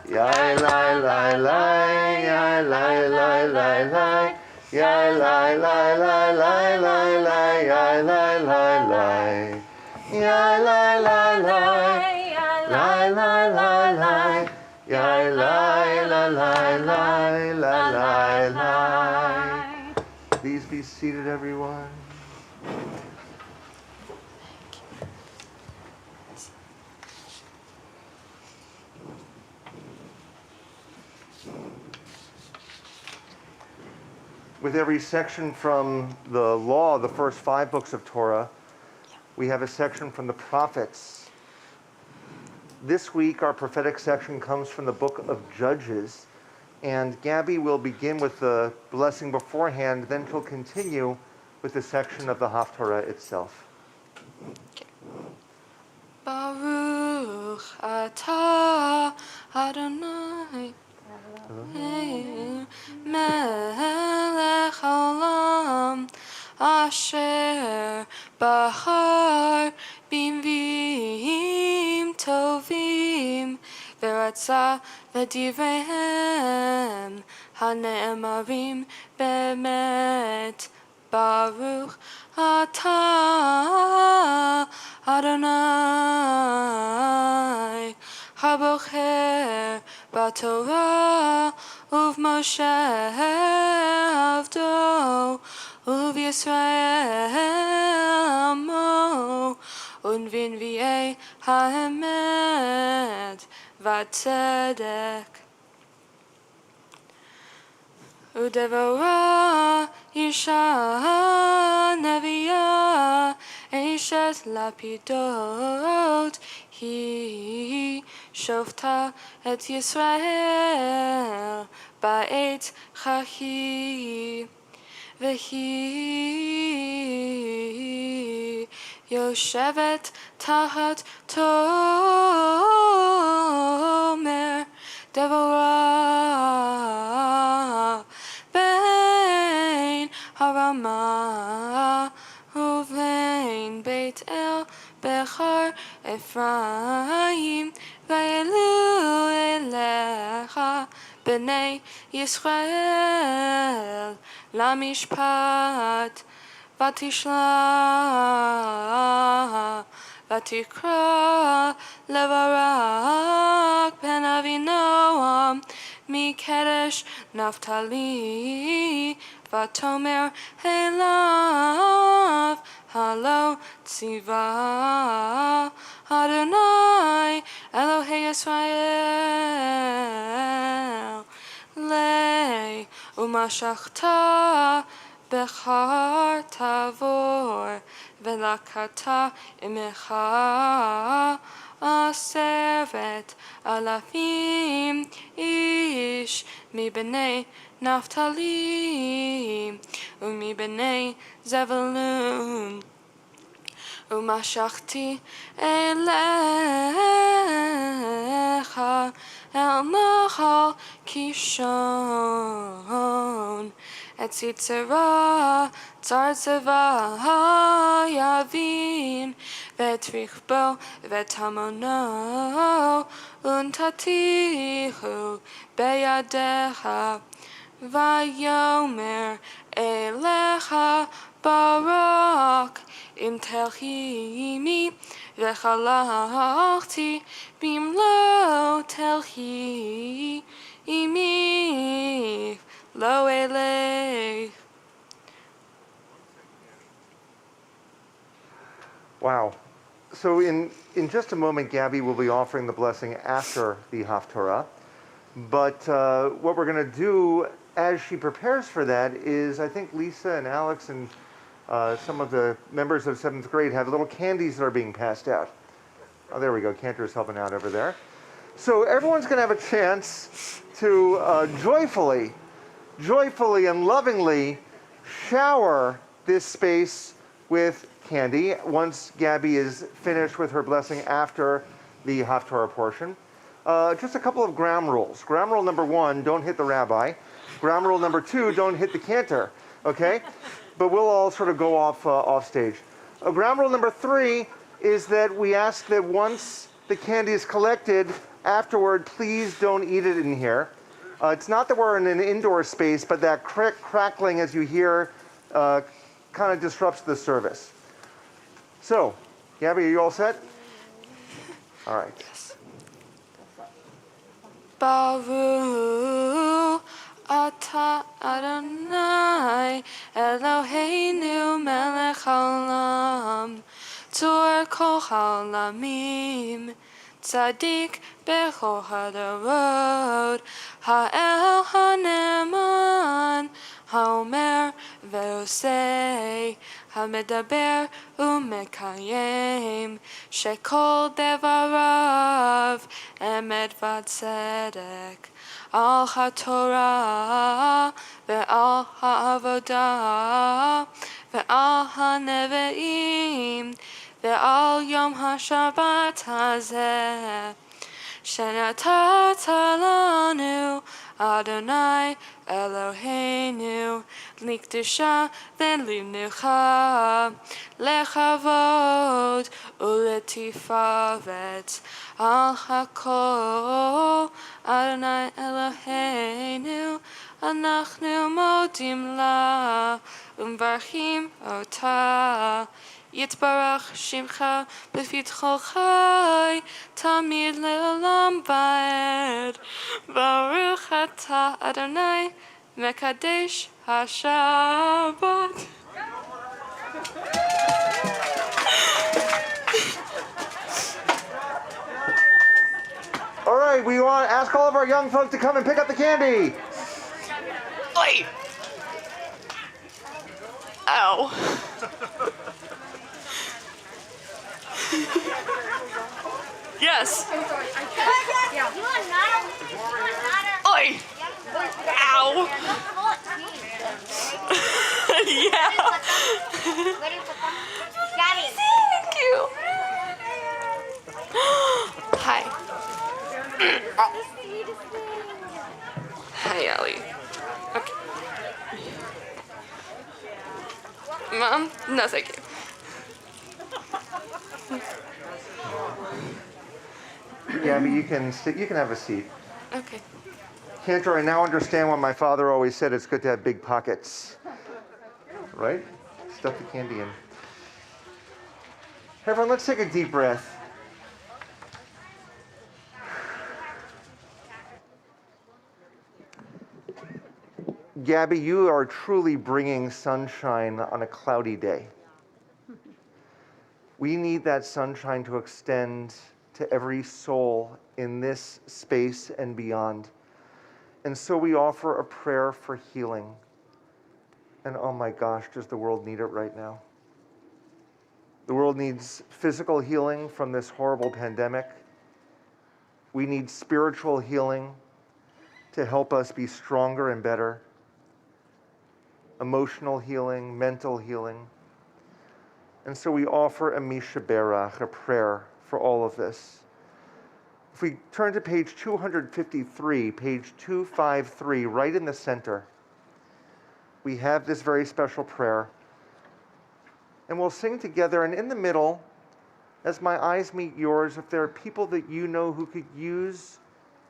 yai lai lai lai, yai lai lai lai lai, Yai lai lai lai lai lai lai yai lai lai lai. Yai lai lai lai lai lai lai lai. Yai lai lai lai lai lai lai lai. Please be seated, everyone. With every section from the law, the first 5 books of Torah, we have a section from the prophets. This week, our prophetic section comes from the book of Judges, and Gabby will begin with the blessing beforehand, then she'll continue with the section of the Haftarah itself. Baruch atah Adonai Melech Olam Asher Bahar Bimvim Tovim V'Ratzah V'Divrehem Hane'emarim Be'emet Baruch atah Adonai Habocher B'Torah Uv Moshe Avdo Uv Yisrael Amo Unvinviei Ha'emet V'Tzedek Udevora Isha Neviah Eshet Lapidot Hi Shofta Et Yisrael Ba'et Chahi Vehi Yoshevet Tahat Tomer Devorah Ben Harama Uvein Beit El Bechar Ephraim Vayelu Elecha B'nei Yisrael Lamishpat Vatishla Vatikra Levarak Ben Avinoam Mikedesh Naphtali Vatomer Helav Halo Tziva Adonai Elohei Yisrael Lei Umashachta Bechar Tavor Velakata Imecha Aseret Alafim Ish Mi B'nei Naphtali Umi B'nei Zevulun Umashachti Elecha El Nahal Kishon Et Sitzera Tzartzeva Yavin Vetrichbo Vetamono Untatihu Beyadecha Vayomer Elecha Barak Im telchimi v'chalachti bimlo telchi imi lo elech. Wow. So in just a moment, Gabby will be offering the blessing after the Haftarah. But what we're going to do as she prepares for that is, I think Lisa and Alex and some of the members of 7th grade have little candies that are being passed out. Oh, there we go. Cantor's helping out over there. So everyone's going to have a chance to joyfully and lovingly shower this space with candy once Gabby is finished with her blessing after the Haftarah portion. Just a couple of ground rules. Ground rule number 1, don't hit the rabbi. Ground rule number 2, don't hit the cantor, okay? But we'll all sort of go off stage. Ground rule number 3 is that we ask that once the candy is collected, afterward, please don't eat it in here. It's not that we're in an indoor space, but that crackling as you hear kind of disrupts the service. So, Gabby, are you all set? All right. Baruch Ata Adonai Eloheinu melech haolam tzor kol haolamim tzadik bechol hadarot ha'el haneman haomer ve'osei hamedaber umekayem shekol devarav emet v'tzedek al haTorah ve'al ha'avodah ve'al haneve'im ve'al yom haShabbat hazeh שנתת לנו, אדוני אלוהינו, לקדושה ולמנוחה, לכבוד ולתפארת על הכל, אדוני אלוהינו, אנחנו מודים לה ומברכים אותה. יתברך שמך בפתחו חי, תמיד לעולם ועד. ברוך אתה אדוני, מקדש השבת. All right, we want to ask all of our young folks to come and pick up the candy. Oi! Ow. Yes. Oi! Ow! Yeah. Thank you. Hi. Hi, Ellie. Okay. Mom? No, thank you. Yeah, but you can have a seat. Okay. Cantor, I now understand why my father always said it's good to have big pockets. Right? Stuff the candy in. Everyone, let's take a deep breath. Gabby, you are truly bringing sunshine on a cloudy day. We need that sunshine to extend to every soul in this space and beyond. And so we offer a prayer for healing. And oh my gosh, does the world need it right now? The world needs physical healing from this horrible pandemic. We need spiritual healing to help us be stronger and better. Emotional healing, mental healing. And so we offer a mishaberach, a prayer for all of this. If we turn to page 253, page 253, right in the center, we have this very special prayer. And we'll sing together, and in the middle, as my eyes meet yours, if there are people that you know who could use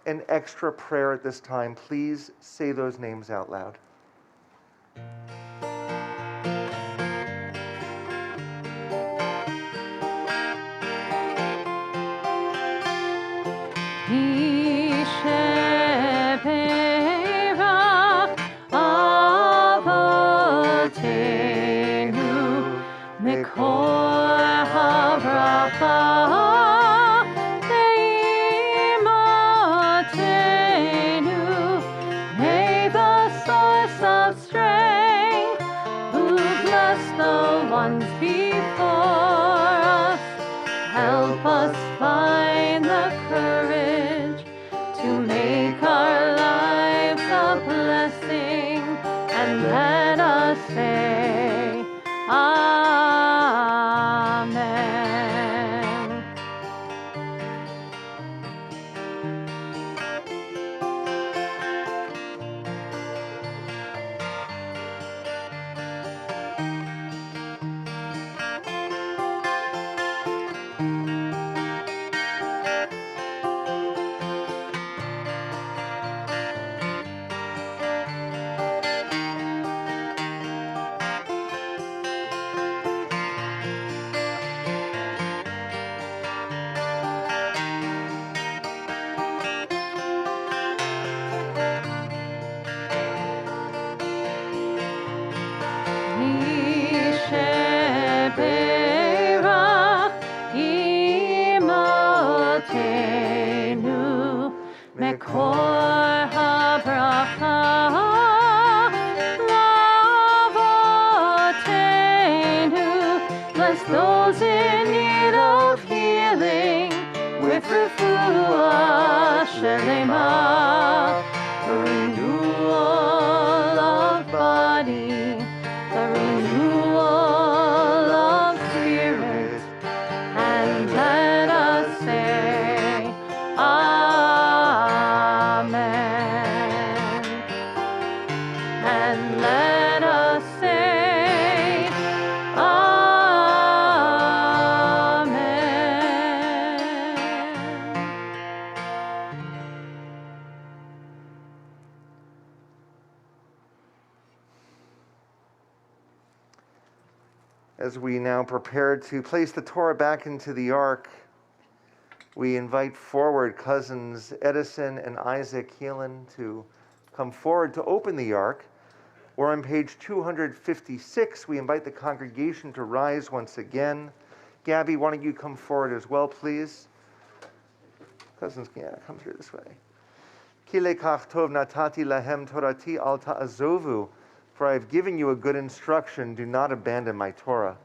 an extra prayer at this time, please say those names out loud. May the source of strength, who blessed the ones before us, help us find the courage to make our lives a blessing, and let us say, Amen. As we now prepare to place the Torah back into the ark, we invite forward cousins Edison and Isaac Heelan to come forward to open the ark. Or on page 256, we invite the congregation to rise once again. Gabby, why don't you come forward as well, please? Cousins, yeah, come through this way. Ki lekach tov natati lahem torati al ta'azovu. For I have given you a good instruction, do not abandon my Torah.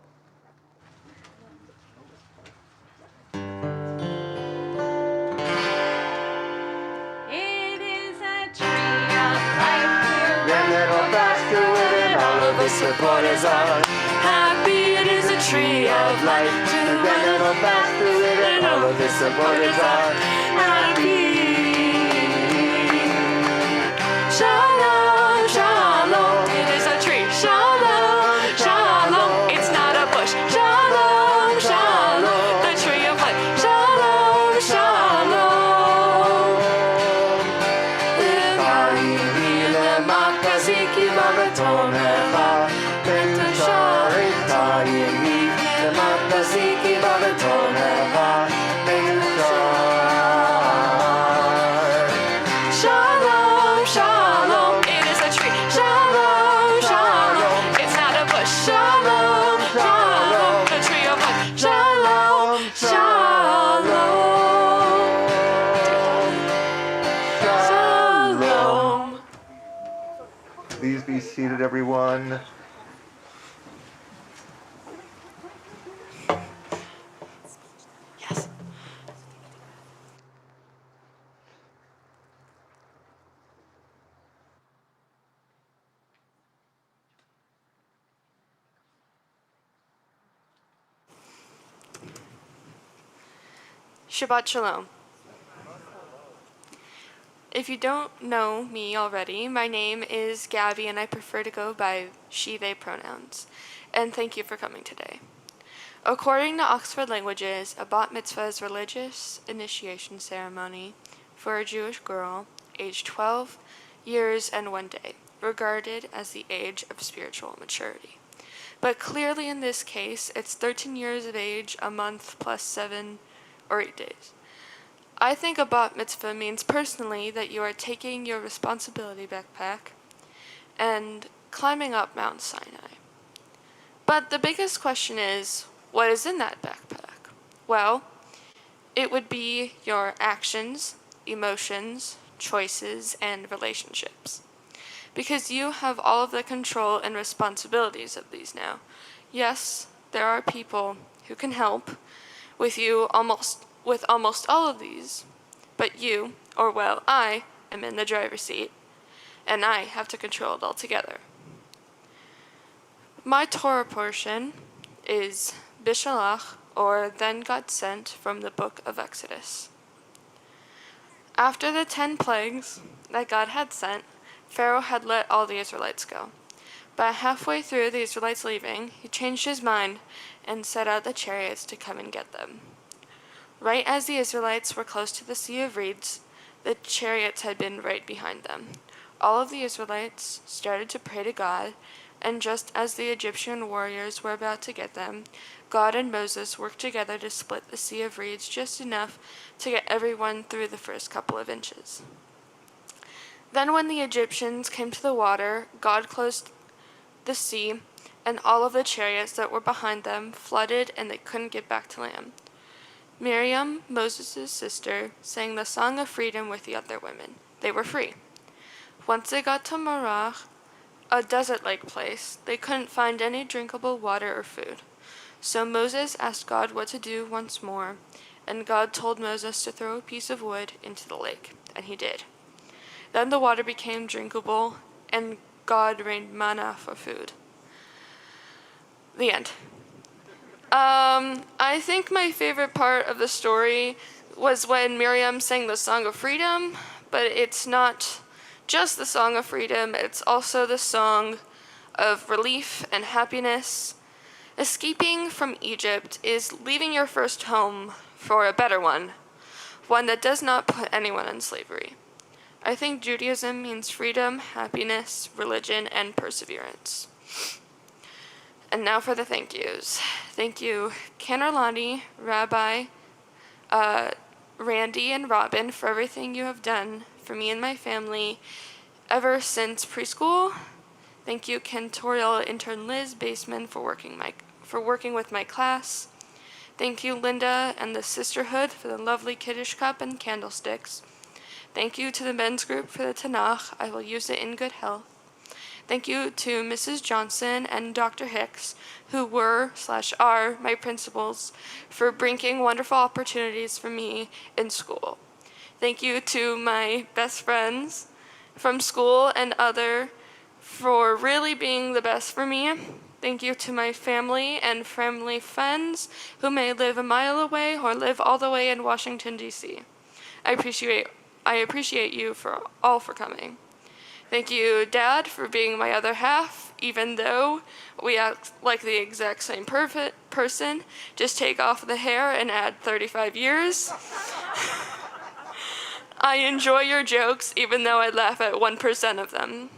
It is a tree of life. All of its supporters are happy. It is a tree of life. To run it'll pass through it, and all of its supporters are happy. Shalom, shalom. It is a tree. Shalom, shalom. It's not a bush. Shalom, shalom. The tree of life. Shalom, shalom. Makaziki babatoneva, Bentushari Tayimi, the Makaziki babatoneva, Bentushar. Shalom, shalom. It is a tree. Shalom, shalom. It's not a bush. Shalom, shalom. The tree of life. Shalom, shalom. Shalom. Please be seated, everyone. Yes. Shabbat Shalom. If you don't know me already, my name is Gabby and I prefer to go by she, they pronouns. And thank you for coming today. According to Oxford Languages, a bat mitzvah is a religious initiation ceremony for a Jewish girl aged 12 years and 1 day, regarded as the age of spiritual maturity. But clearly in this case, it's 13 years of age, a month plus 7 or 8 days. I think a bat mitzvah means personally that you are taking your responsibility backpack and climbing up Mount Sinai. But the biggest question is, what is in that backpack? Well, it would be your actions, emotions, choices, and relationships. Because you have all of the control and responsibilities of these now. Yes, there are people who can help with almost all of these, but you, or well, I, am in the driver's seat, and I have to control it all together. My Torah portion is Bishalach, or Then God Sent, from the book of Exodus. After the 10 plagues that God had sent, Pharaoh had let all the Israelites go. But halfway through the Israelites leaving, he changed his mind and set out the chariots to come and get them. Right as the Israelites were close to the Sea of Reeds, the chariots had been right behind them. All of the Israelites started to pray to God, and just as the Egyptian warriors were about to get them, God and Moses worked together to split the Sea of Reeds just enough to get everyone through the first couple of inches. Then when the Egyptians came to the water, God closed the sea, and all of the chariots that were behind them flooded and they couldn't get back to land. Miriam, Moses' sister, sang the song of freedom with the other women. They were free. Once they got to Marah, a desert-like place, they couldn't find any drinkable water or food. So Moses asked God what to do once more, and God told Moses to throw a piece of wood into the lake, and he did. Then the water became drinkable, and God rained manna for food. The end. I think my favorite part of the story was when Miriam sang the Song of Freedom, but it's not just the Song of Freedom, it's also the song of relief and happiness. Escaping from Egypt is leaving your first home for a better one that does not put anyone in slavery. I think Judaism means freedom, happiness, religion, and perseverance. And now for the thank yous. Thank you, Kanerlani, Rabbi, Randy, and Robin for everything you have done for me and my family ever since preschool. Thank you, Cantorial intern Liz Baseman, for working with my class. Thank you, Linda and the Sisterhood, for the lovely Kiddush cup and candlesticks. Thank you to the men's group for the Tanakh. I will use it in good health. Thank you to Mrs. Johnson and Dr. Hicks, who were/are my principals, for bringing wonderful opportunities for me in school. Thank you to my best friends from school and other for really being the best for me. Thank you to my family and family friends who may live a mile away or live all the way in Washington, D.C. I appreciate you all for coming. Thank you, Dad, for being my other half, even though we act like the exact same person. Just take off the hair and add 35 years. I enjoy your jokes, even though I laugh at 1% of them.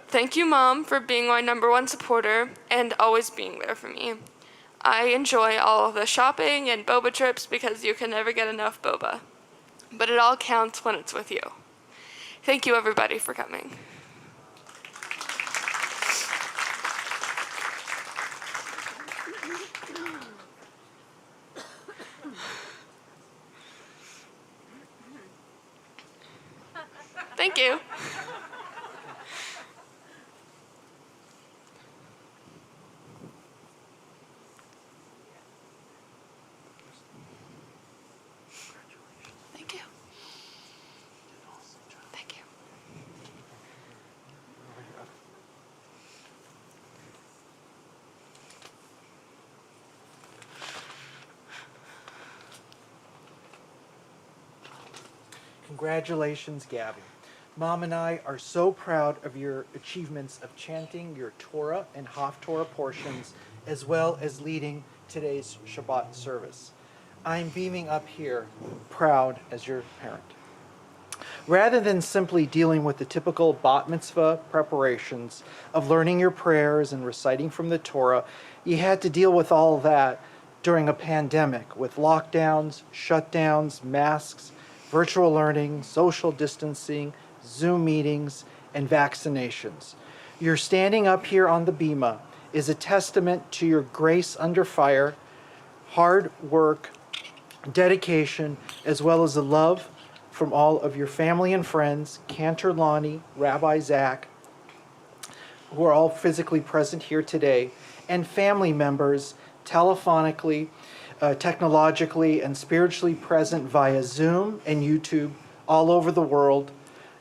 Thank you, Mom, for being my #1 supporter and always being there for me. I enjoy all of the shopping and boba trips because you can never get enough boba. But it all counts when it's with you. Thank you, everybody, for coming. Thank you. Thank you. Thank you. Congratulations, Gabby. Mom and I are so proud of your achievements of chanting your Torah and Haftorah portions, as well as leading today's Shabbat service. I'm beaming up here, proud as your parent. Rather than simply dealing with the typical bat mitzvah preparations of learning your prayers and reciting from the Torah, you had to deal with all that during a pandemic with lockdowns, shutdowns, masks, virtual learning, social distancing, Zoom meetings, and vaccinations. Your standing up here on the bima is a testament to your grace under fire, hard work, dedication, as well as the love from all of your family and friends, Cantor Lonnie, Rabbi Zach, who are all physically present here today, and family members telephonically, technologically, and spiritually present via Zoom and YouTube all over the world,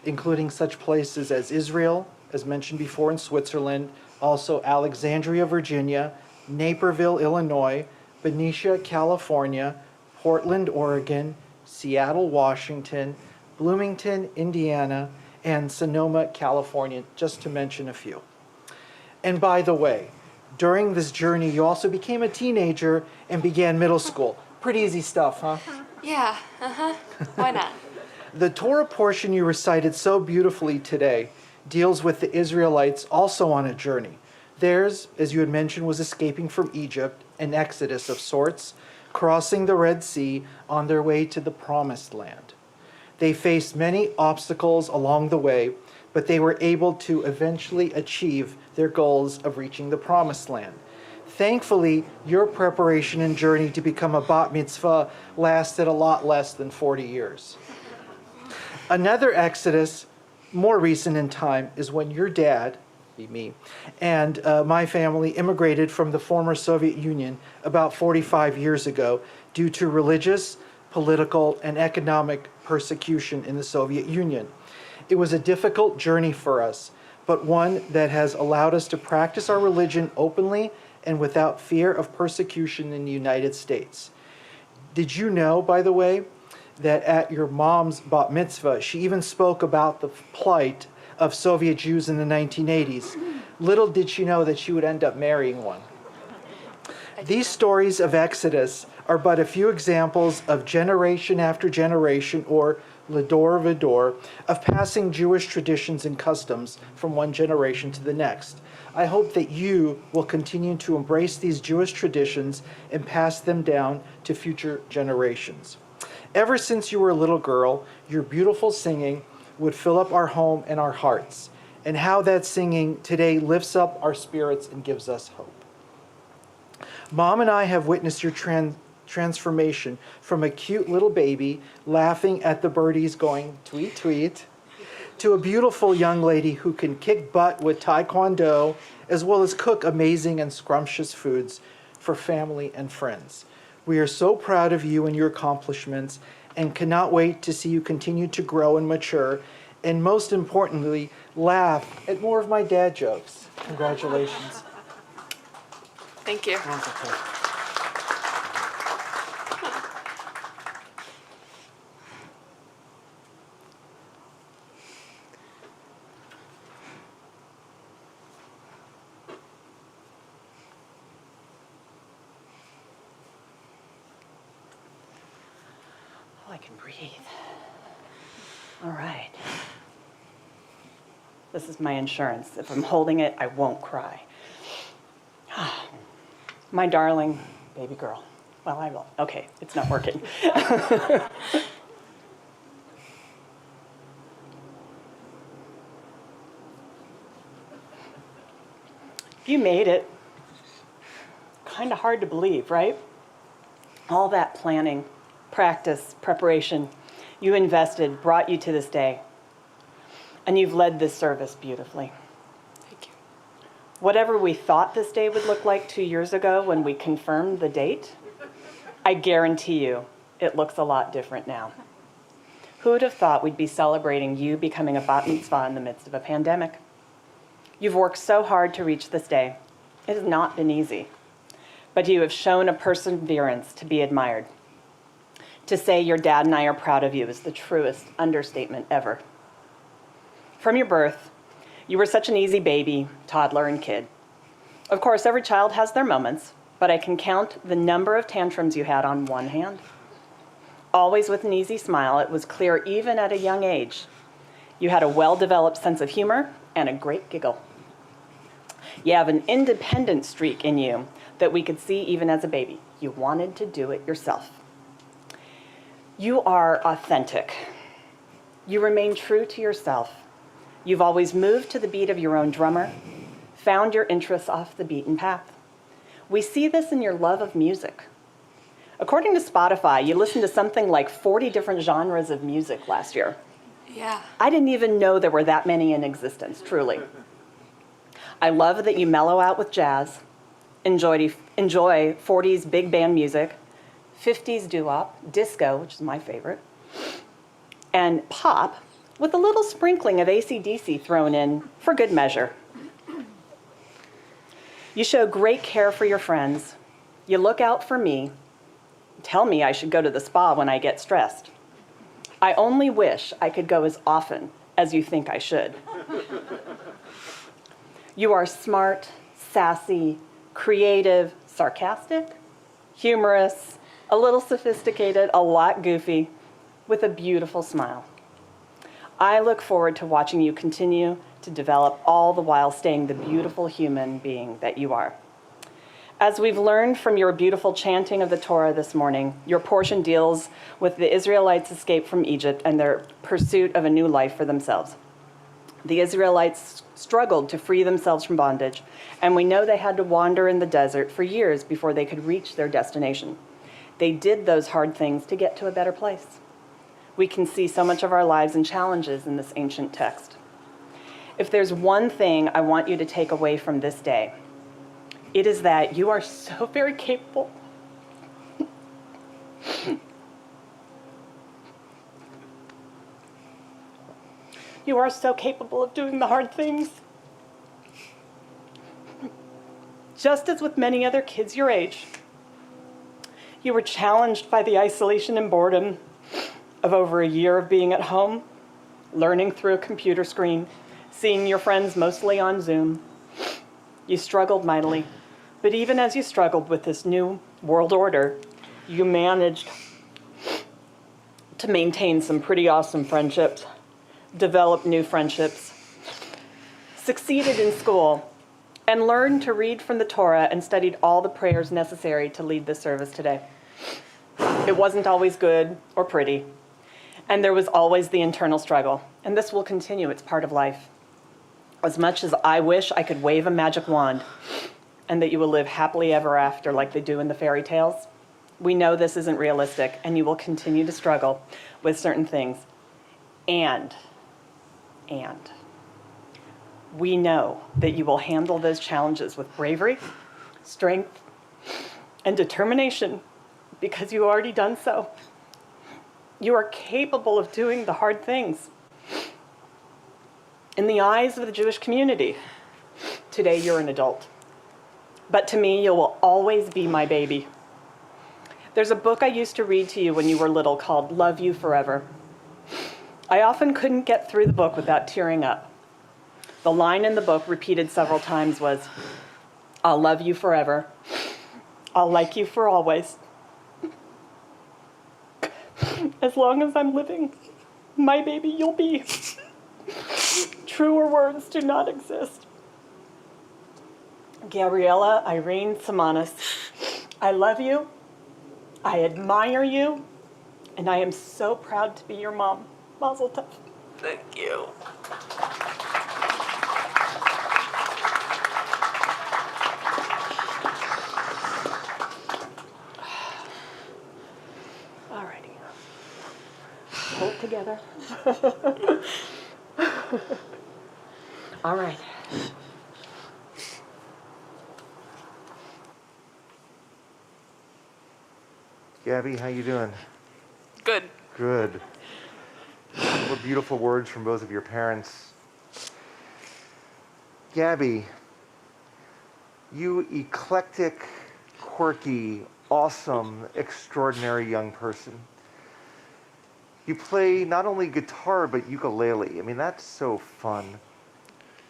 including such places as Israel, as mentioned before, in Switzerland, also Alexandria, Virginia, Naperville, Illinois, Benicia, California, Portland, Oregon, Seattle, Washington, Bloomington, Indiana, and Sonoma, California, just to mention a few. And by the way, during this journey, you also became a teenager and began middle school. Pretty easy stuff, huh? Yeah, why not? The Torah portion you recited so beautifully today deals with the Israelites also on a journey. Theirs, as you had mentioned, was escaping from Egypt, an exodus of sorts, crossing the Red Sea on their way to the Promised Land. They faced many obstacles along the way, but they were able to eventually achieve their goals of reaching the Promised Land. Thankfully, your preparation and journey to become a bat mitzvah lasted a lot less than 40 years. Another exodus, more recent in time, is when your dad, me, and my family immigrated from the former Soviet Union about 45 years ago due to religious, political, and economic persecution in the Soviet Union. It was a difficult journey for us, but one that has allowed us to practice our religion openly and without fear of persecution in the United States. Did you know, by the way, that at your mom's bat mitzvah, she even spoke about the plight of Soviet Jews in the 1980s. Little did she know that she would end up marrying one. These stories of Exodus are but a few examples of generation after generation, or Ladorvador, of passing Jewish traditions and customs from one generation to the next. I hope that you will continue to embrace these Jewish traditions and pass them down to future generations. Ever since you were a little girl, your beautiful singing would fill up our home and our hearts, and how that singing today lifts up our spirits and gives us hope. Mom and I have witnessed your transformation from a cute little baby laughing at the birdies going tweet tweet to a beautiful young lady who can kick butt with taekwondo as well as cook amazing and scrumptious foods for family and friends. We are so proud of you and your accomplishments and cannot wait to see you continue to grow and mature, and most importantly, laugh at more of my dad jokes. Congratulations. Thank you. Oh, I can breathe. All right. This is my insurance. If I'm holding it, I won't cry. My darling baby girl. Well, I will. Okay, it's not working. You made it. Kind of hard to believe, right? All that planning, practice, preparation you invested brought you to this day. And you've led this service beautifully. Thank you. Whatever we thought this day would look like 2 years ago when we confirmed the date, I guarantee you it looks a lot different now. Who would have thought we'd be celebrating you becoming a bat mitzvah in the midst of a pandemic? You've worked so hard to reach this day. It has not been easy, but you have shown a perseverance to be admired. To say your dad and I are proud of you is the truest understatement ever. From your birth, you were such an easy baby, toddler, and kid. Of course, every child has their moments, but I can count the number of tantrums you had on one hand. Always with an easy smile, it was clear even at a young age, you had a well-developed sense of humor and a great giggle. You have an independent streak in you that we could see even as a baby. You wanted to do it yourself. You are authentic. You remain true to yourself. You've always moved to the beat of your own drummer, found your interests off the beaten path. We see this in your love of music. According to Spotify, you listened to something like 40 different genres of music last year. Yeah. I didn't even know there were that many in existence, truly. I love that you mellow out with jazz, enjoy 40s big band music, 50s doo-wop, disco, which is my favorite, and pop, with a little sprinkling of AC/DC thrown in for good measure. You show great care for your friends. You look out for me. Tell me I should go to the spa when I get stressed. I only wish I could go as often as you think I should. You are smart, sassy, creative, sarcastic, humorous, a little sophisticated, a lot goofy, with a beautiful smile. I look forward to watching you continue to develop, all the while staying the beautiful human being that you are. As we've learned from your beautiful chanting of the Torah this morning, your portion deals with the Israelites' escape from Egypt and their pursuit of a new life for themselves. The Israelites struggled to free themselves from bondage, and we know they had to wander in the desert for years before they could reach their destination. They did those hard things to get to a better place. We can see so much of our lives and challenges in this ancient text. If there's one thing I want you to take away from this day, it is that you are so very capable. You are so capable of doing the hard things. Just as with many other kids your age, you were challenged by the isolation and boredom of over a year of being at home, learning through a computer screen, seeing your friends mostly on Zoom. You struggled mightily, but even as you struggled with this new world order, you managed to maintain some pretty awesome friendships, developed new friendships, succeeded in school, and learned to read from the Torah and studied all the prayers necessary to lead this service today. It wasn't always good or pretty, and there was always the internal struggle, and this will continue. It's part of life. As much as I wish I could wave a magic wand and that you will live happily ever after like they do in the fairy tales, we know this isn't realistic, and you will continue to struggle with certain things. And we know that you will handle those challenges with bravery, strength, and determination, because you've already done so. You are capable of doing the hard things. In the eyes of the Jewish community, today you're an adult. But to me, you will always be my baby. There's a book I used to read to you when you were little called Love You Forever. I often couldn't get through the book without tearing up. The line in the book repeated several times was, I'll love you forever. I'll like you for always. As long as I'm living, my baby you'll be. Truer words do not exist. Gabriela Irene Tsimanis, I love you, I admire you, and I am so proud to be your mom. Mazel tov. Thank you. Alrighty. Hold together. All right. Gabby, how you doing? Good. Good. What beautiful words from both of your parents. Gabby, you eclectic, quirky, awesome, extraordinary young person. You play not only guitar, but ukulele. I mean, that's so fun.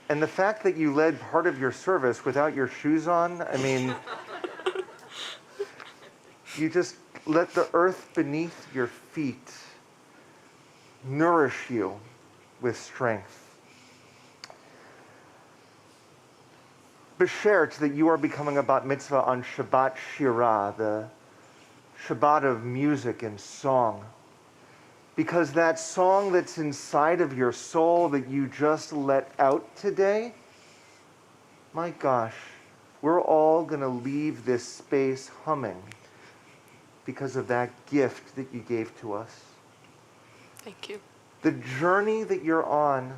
And the fact that you led part of your service without your shoes on, I mean, you just let the earth beneath your feet nourish you with strength. Beshert that you are becoming a bat mitzvah on Shabbat Shirah, the Shabbat of music and song. Because that song that's inside of your soul that you just let out today, my gosh, we're all going to leave this space humming because of that gift that you gave to us. Thank you. The journey that you're on,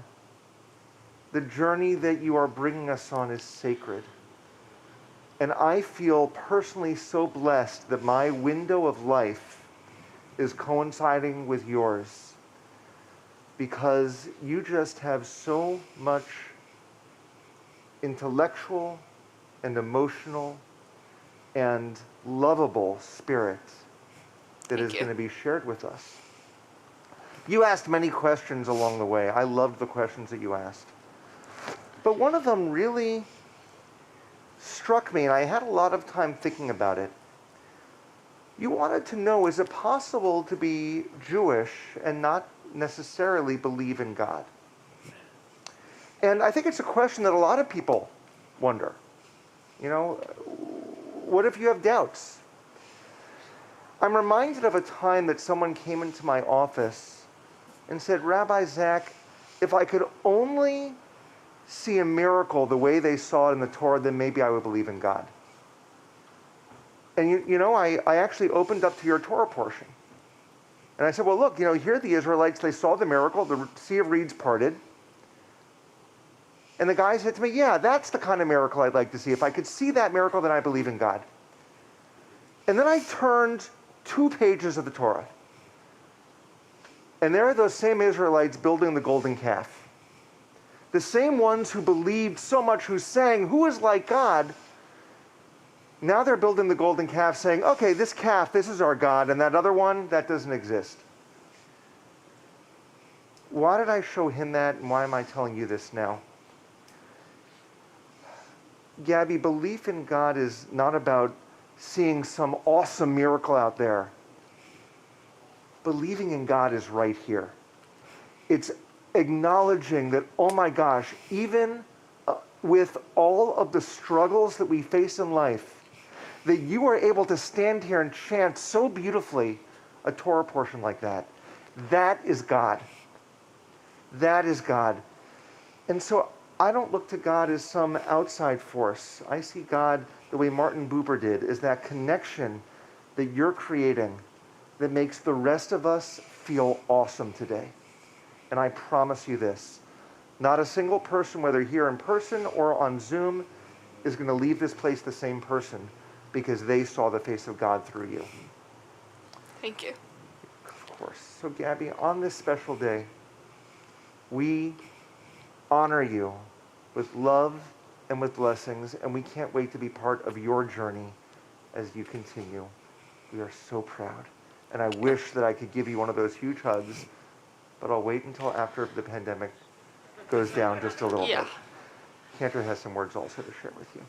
the journey that you are bringing us on is sacred. And I feel personally so blessed that my window of life is coinciding with yours, because you just have so much intellectual and emotional and lovable spirit that is going to be shared with us. You asked many questions along the way. I loved the questions that you asked. But one of them really struck me, and I had a lot of time thinking about it. You wanted to know, is it possible to be Jewish and not necessarily believe in God? And I think it's a question that a lot of people wonder. You know, what if you have doubts? I'm reminded of a time that someone came into my office and said, Rabbi Zach, if I could only see a miracle the way they saw it in the Torah, then maybe I would believe in God. And you know, I actually opened up to your Torah portion. And I said, well, look, you know, here the Israelites, they saw the miracle, the Sea of Reeds parted. And the guy said to me, yeah, that's the kind of miracle I'd like to see. If I could see that miracle, then I believe in God. And then I turned 2 pages of the Torah. And there are those same Israelites building the golden calf. The same ones who believed so much, who sang, who is like God? Now they're building the golden calf saying, okay, this calf, this is our God, and that other one, that doesn't exist. Why did I show him that, and why am I telling you this now? Gabby, belief in God is not about seeing some awesome miracle out there. believing in God is right here. It's acknowledging that, oh my gosh, even with all of the struggles that we face in life, that you are able to stand here and chant so beautifully a Torah portion like that. That is God. That is God. And so I don't look to God as some outside force. I see God the way Martin Buber did, is that connection that you're creating that makes the rest of us feel awesome today. And I promise you this, not a single person, whether here in person or on Zoom, is going to leave this place the same person because they saw the face of God through you. Thank you. Of course. So Gabby, on this special day, we honor you with love and with blessings, and we can't wait to be part of your journey as you continue. We are so proud. And I wish that I could give you one of those huge hugs, but I'll wait until after the pandemic goes down just a little bit. Cantor has some words also to share with you.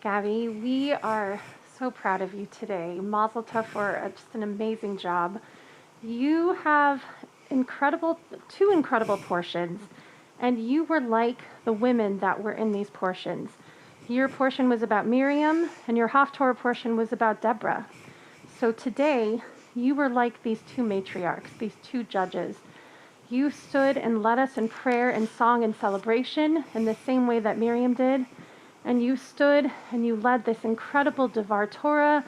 Gabby, we are so proud of you today. Mazel tov for just an amazing job. You have two incredible portions, and you were like the women that were in these portions. Your portion was about Miriam, and your Haftorah portion was about Deborah. So today, you were like these two matriarchs, these two judges. You stood and led us in prayer and song and celebration in the same way that Miriam did. And you stood and you led this incredible Devar Torah.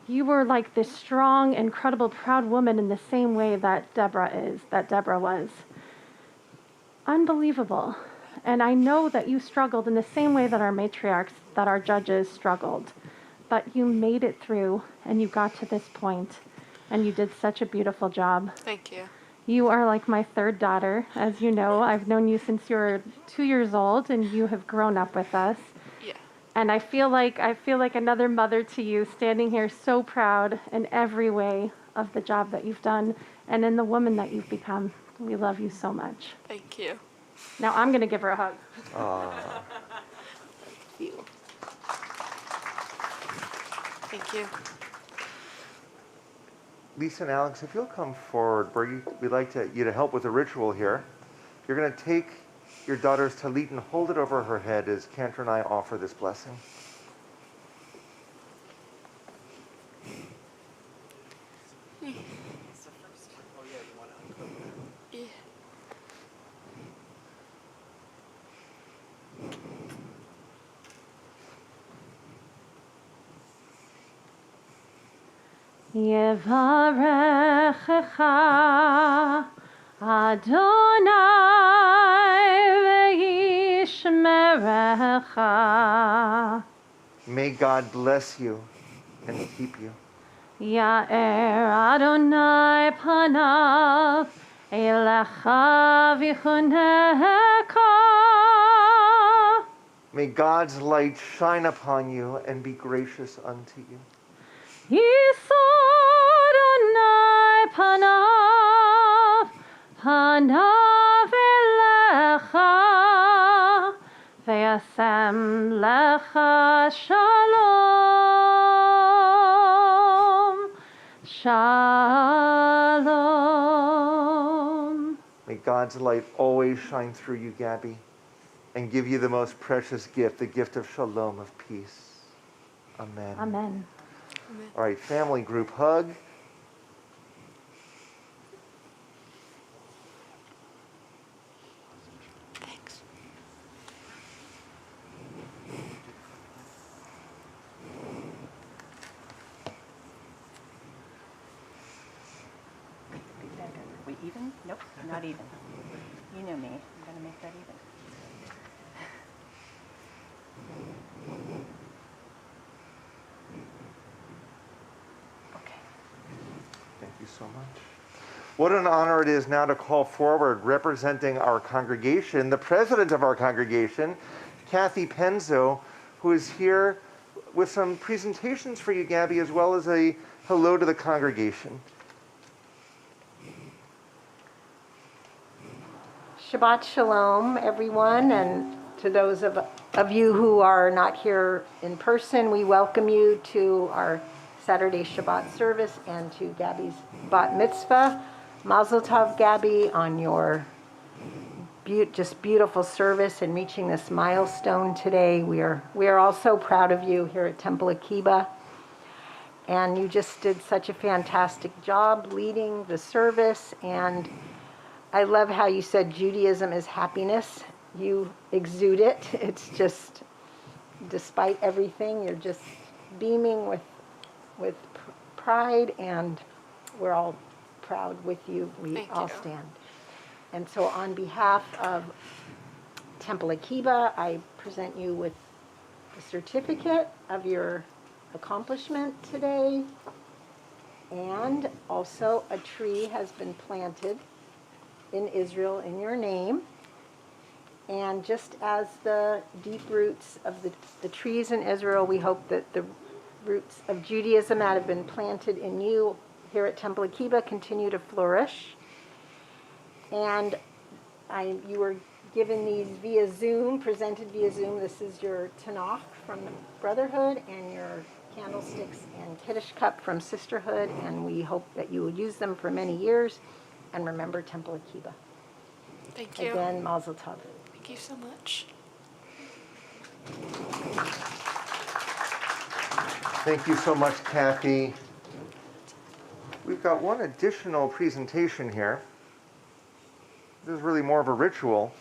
You were like this strong, incredible, proud woman in the same way that Deborah was. Unbelievable. And I know that you struggled in the same way that our matriarchs, that our judges struggled. But you made it through and you got to this point. And you did such a beautiful job. Thank you. You are like my third daughter. As you know, I've known you since you were 2 years old, and you have grown up with us. Yeah. And I feel like another mother to you, standing here so proud in every way of the job that you've done and in the woman that you've become. We love you so much. Thank you. Now I'm going to give her a hug. Thank you. Thank you. Lisa and Alex, if you'll come forward, we'd like you to help with the ritual here. You're going to take your daughter's talit and hold it over her head as Cantor and I offer this blessing. Yevarechecha Adonai ve'yishmerecha. May God bless you and keep you. Ya'er Adonai panav elecha v'chuneka. May God's light shine upon you and be gracious unto you. Yisodonai panav elecha, ve'asem lecha shalom, shalom. May God's light always shine through you, Gabby, and give you the most precious gift, the gift of shalom, of peace. Amen. Amen. All right, family group hug. Thanks. We even? Nope, not even. You know me. I'm going to make that even. Thank you so much. What an honor it is now to call forward, representing our congregation, the president of our congregation, Kathy Penzo, who is here with some presentations for you, Gabby, as well as a hello to the congregation. Shabbat Shalom, everyone, and to those of you who are not here in person, we welcome you to our Saturday Shabbat service and to Gabby's bat mitzvah. Mazel tov, Gabby, on your just beautiful service and reaching this milestone today. We are all so proud of you here at Temple Akiba. And you just did such a fantastic job leading the service. And I love how you said Judaism is happiness. You exude it. It's just, despite everything, you're just beaming with pride, and we're all proud with you. We all stand. And so on behalf of Temple Akiba, I present you with a certificate of your accomplishment today. And also a tree has been planted in Israel in your name. And just as the deep roots of the trees in Israel, we hope that the roots of Judaism that have been planted in you here at Temple Akiba continue to flourish. And you were given these via Zoom, presented via Zoom. This is your Tanakh from the Brotherhood and your candlesticks and Kiddush cup from Sisterhood. And we hope that you will use them for many years. And remember Temple Akiba. Thank you. Again, Mazel Tov. Thank you so much. Thank you so much, Kathy. We've got one additional presentation here. This is really more of a ritual.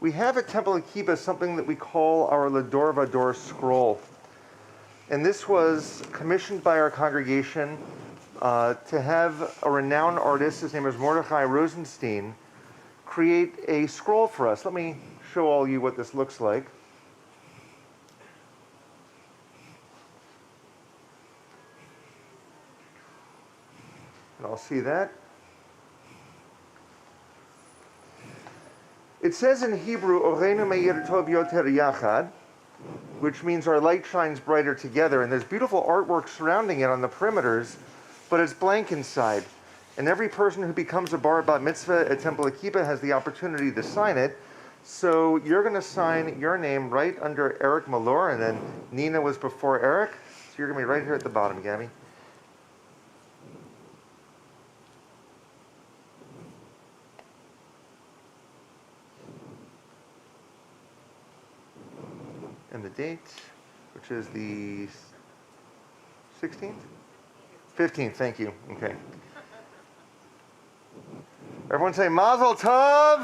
We have at Temple Akiba something that we call our Ladorvador Scroll. And this was commissioned by our congregation to have a renowned artist, his name is Mordechai Rosenstein, create a scroll for us. Let me show all you what this looks like. And I'll see that. It says in Hebrew, Orenu meir tov yoter yachad, which means our light shines brighter together. And there's beautiful artwork surrounding it on the perimeters, but it's blank inside. And every person who becomes a bar bat mitzvah at Temple Akiba has the opportunity to sign it. So you're going to sign your name right under Eric Malor, and then Nina was before Eric. So you're going to be right here at the bottom, Gabby. And the date, which is the 16th? 15th, thank you. Okay. Everyone say Mazel Tov!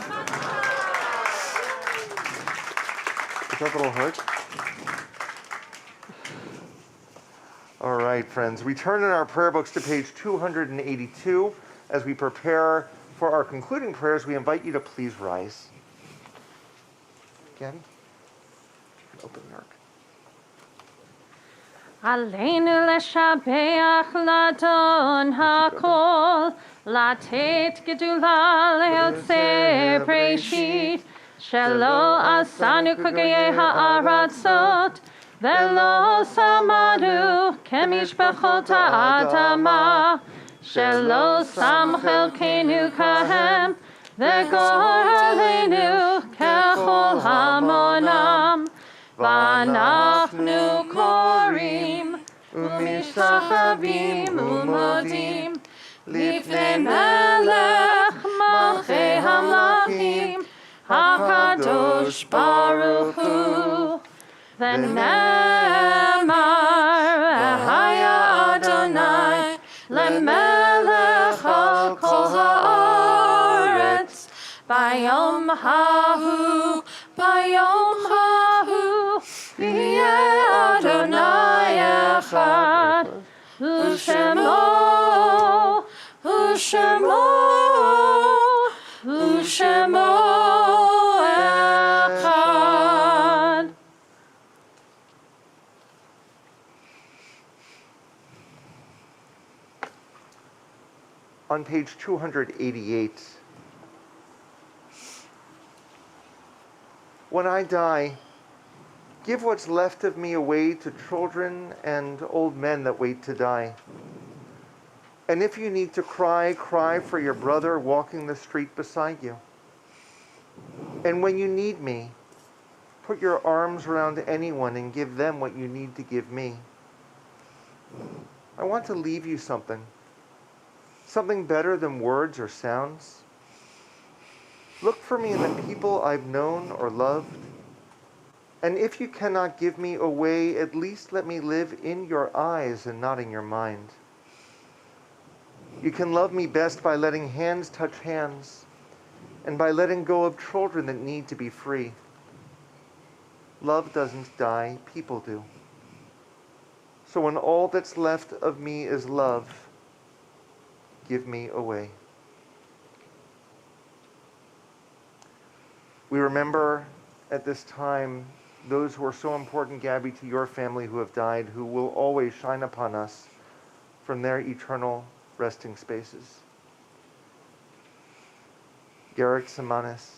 Is that little heart? All right, friends. We turn in our prayer books to page 282. As we prepare for our concluding prayers, we invite you to please rise. Gabby? Open the ark. Aleinu leshabeach ladon hakol, latet gedula leotzer breshit, shelo asanu kugeye ha'aratzot, velo samadu kemishpachot ha'adama, shelo sam chelkenu kahem, vegor aleinu kechol hamonam. V'anachnu korim u'mishachavim u'modim lifnei melech malchei hamlachim hakadosh baruch hu v'nemar haya Adonai lemelech al kol haaretz bayom hahu V'yeh Adonai echad, u'shemo, u'shemo, u'shemo echad. On page 288, when I die, give what's left of me away to children and old men that wait to die. And if you need to cry, cry for your brother walking the street beside you. And when you need me, put your arms around anyone and give them what you need to give me. I want to leave you something better than words or sounds. Look for me in the people I've known or loved. And if you cannot give me away, at least let me live in your eyes and not in your mind. You can love me best by letting hands touch hands and by letting go of children that need to be free. Love doesn't die, people do. So when all that's left of me is love, give me away. We remember at this time those who are so important, Gabby, to your family who have died, who will always shine upon us from their eternal resting spaces. Garrett Tsimanis,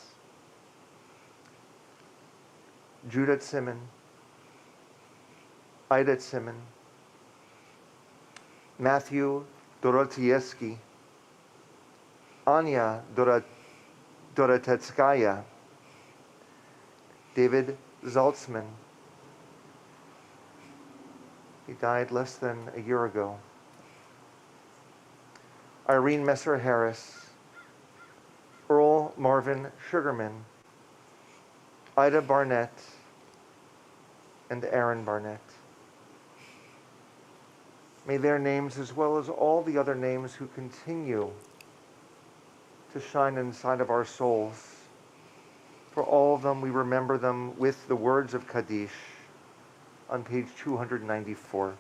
Judah Tsiman, Ida Tsiman, Matthew Dorotieski, Anya Dorotetskaya, David Zaltzman. He died less than a year ago. Irene Messer-Harris, Earl Marvin Sugarman, Ida Barnett, and Aaron Barnett. May their names, as well as all the other names who continue to shine inside of our souls, for all of them, we remember them with the words of Kaddish on page 294.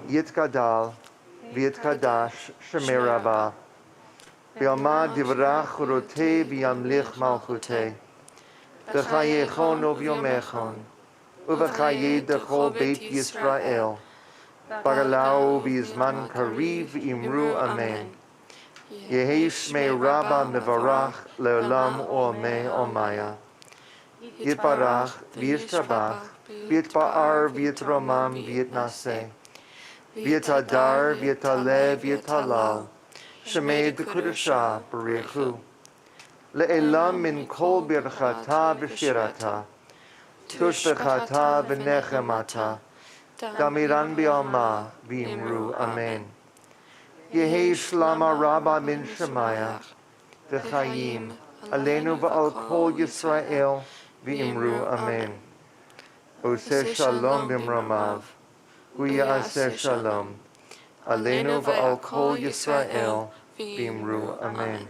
Yitkadal, v'yitkadash, shemei rabbah, v'yamad divrach chorotei v'yamlich malchutei, v'chayechon v'yomechon, uv'chayei dechol beit Yisrael, bagalau v'yizman kariv imru amen. Yehi shmei Rabba mevarach leolam oamei omaya. Yitbarach v'yitrabach v'yitba'ar v'yitromam v'yitnaseh v'yitadar v'yitaleh v'yitalal shemei d'kudashah b'richu le'elam min kol birchata v'shirata tushbechata v'nechemata damiran b'alma v'imru amen. Yehi shlama Rabba min Shemayach v'chayim aleinu v'al kol Yisrael v'imru amen. Oseh shalom b'mromav v'yaseh shalom aleinu v'al kol Yisrael v'imru amen.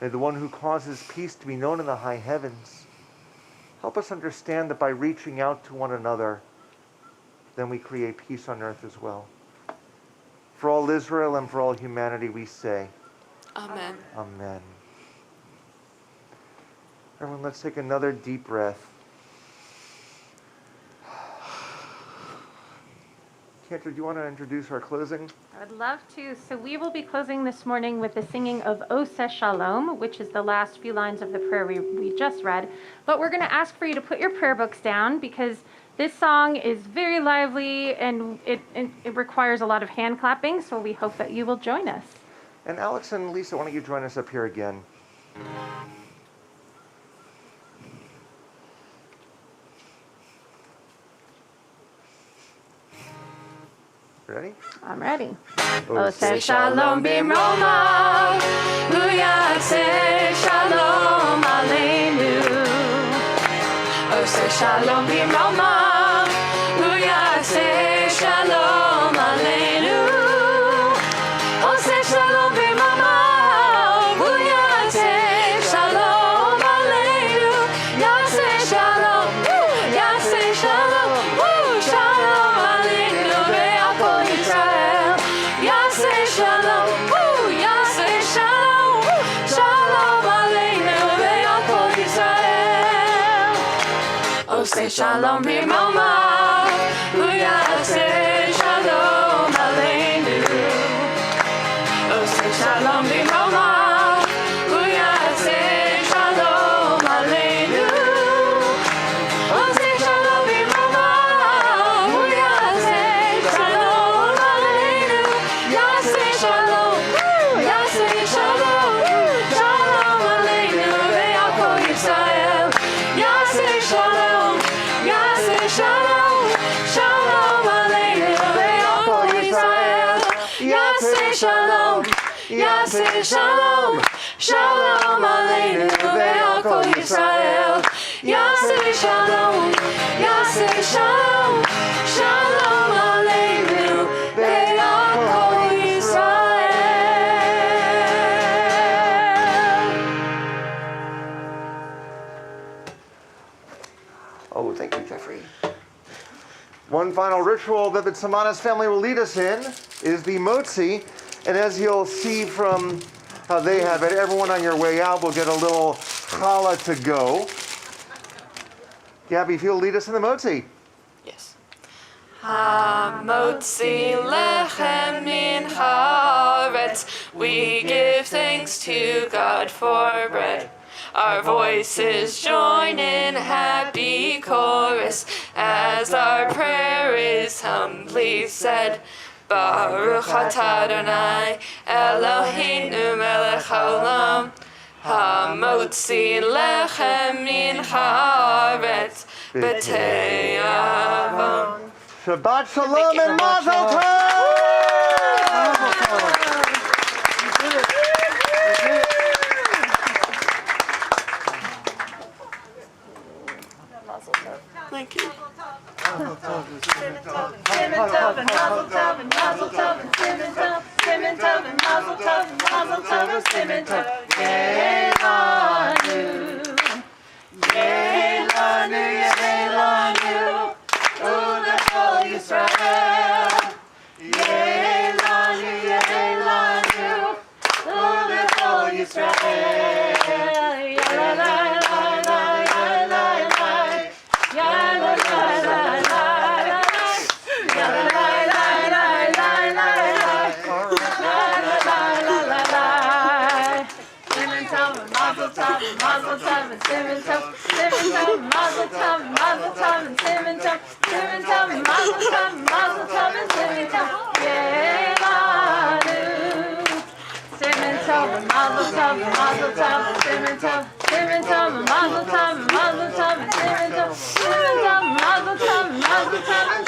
May the one who causes peace to be known in the high heavens help us understand that by reaching out to one another, then we create peace on earth as well. For all Israel and for all humanity, we say, Amen. Amen. Everyone, let's take another deep breath. Cantor, do you want to introduce our closing? I would love to. So we will be closing this morning with the singing of Osa Shalom, which is the last few lines of the prayer we just read. But we're going to ask for you to put your prayer books down because this song is very lively and it requires a lot of hand clapping, so we hope that you will join us. And Alex and Lisa, why don't you join us up here again? Ready? I'm ready. Osa Shalom b'mromav, v'yaseh Shalom aleinu. Osa Shalom b'mromav, v'yaseh Shalom aleinu. Osa Shalom b'mromav, v'yaseh Shalom aleinu. Yaseh Shalom, Yaseh Shalom, Shalom aleinu ve'al kol Yisrael. Yaseh Shalom, Yaseh Shalom, Shalom aleinu ve'al kol Yisrael. Oseh Shalom b'mromav, v'yaseh Shalom aleinu. Oseh Shalom b'mromav, v'yaseh Shalom aleinu. Oseh Shalom b'mromav, v'yaseh Shalom aleinu. Yaseh Shalom, Yaseh Shalom, Shalom aleinu ve'al kol Yisrael. Yaseh Shalom, Yaseh Shalom, Yaseh Shalom, Shalom Aleinu ve'al kol Yisrael. Yaseh Shalom, Yaseh Shalom, Shalom Aleinu ve'al kol Yisrael. Oh, thank you, Jeffrey. One final ritual that the Tsimanis family will lead us in is the motzi. And as you'll see from how they have it, everyone on your way out will get a little challah to go. Gabby, if you'll lead us in the motzi. Yes. Hamotzi lechem min haaretz. We give thanks to God for bread. Our voices join in happy chorus as our prayer is humbly said. Baruch atah Adonai Eloheinu melech haolam, hamotzi lechem min haaretz b'te'avam. Shabbat Shalom and Mazel Tov! Thank you. Mazel tov and mazel tov and mazel tov and mazel tov and simin tov, simin tov and mazel tov and mazel tov and simin tov. Yeilanu, Yeilanu, Yeilanu, Ulechol Yisrael. Yeilanu, Yeilanu, Ulechol Yisrael. Mazel tov and simin tov, simin tov, mazel tov, mazel tov and simin tov, simin tov, mazel tov, mazel tov and simin tov. Yeilanu, simin tov, mazel tov, mazel tov, simin tov, simin tov, mazel tov, mazel tov and simin tov, simin tov, mazel tov, mazel tov and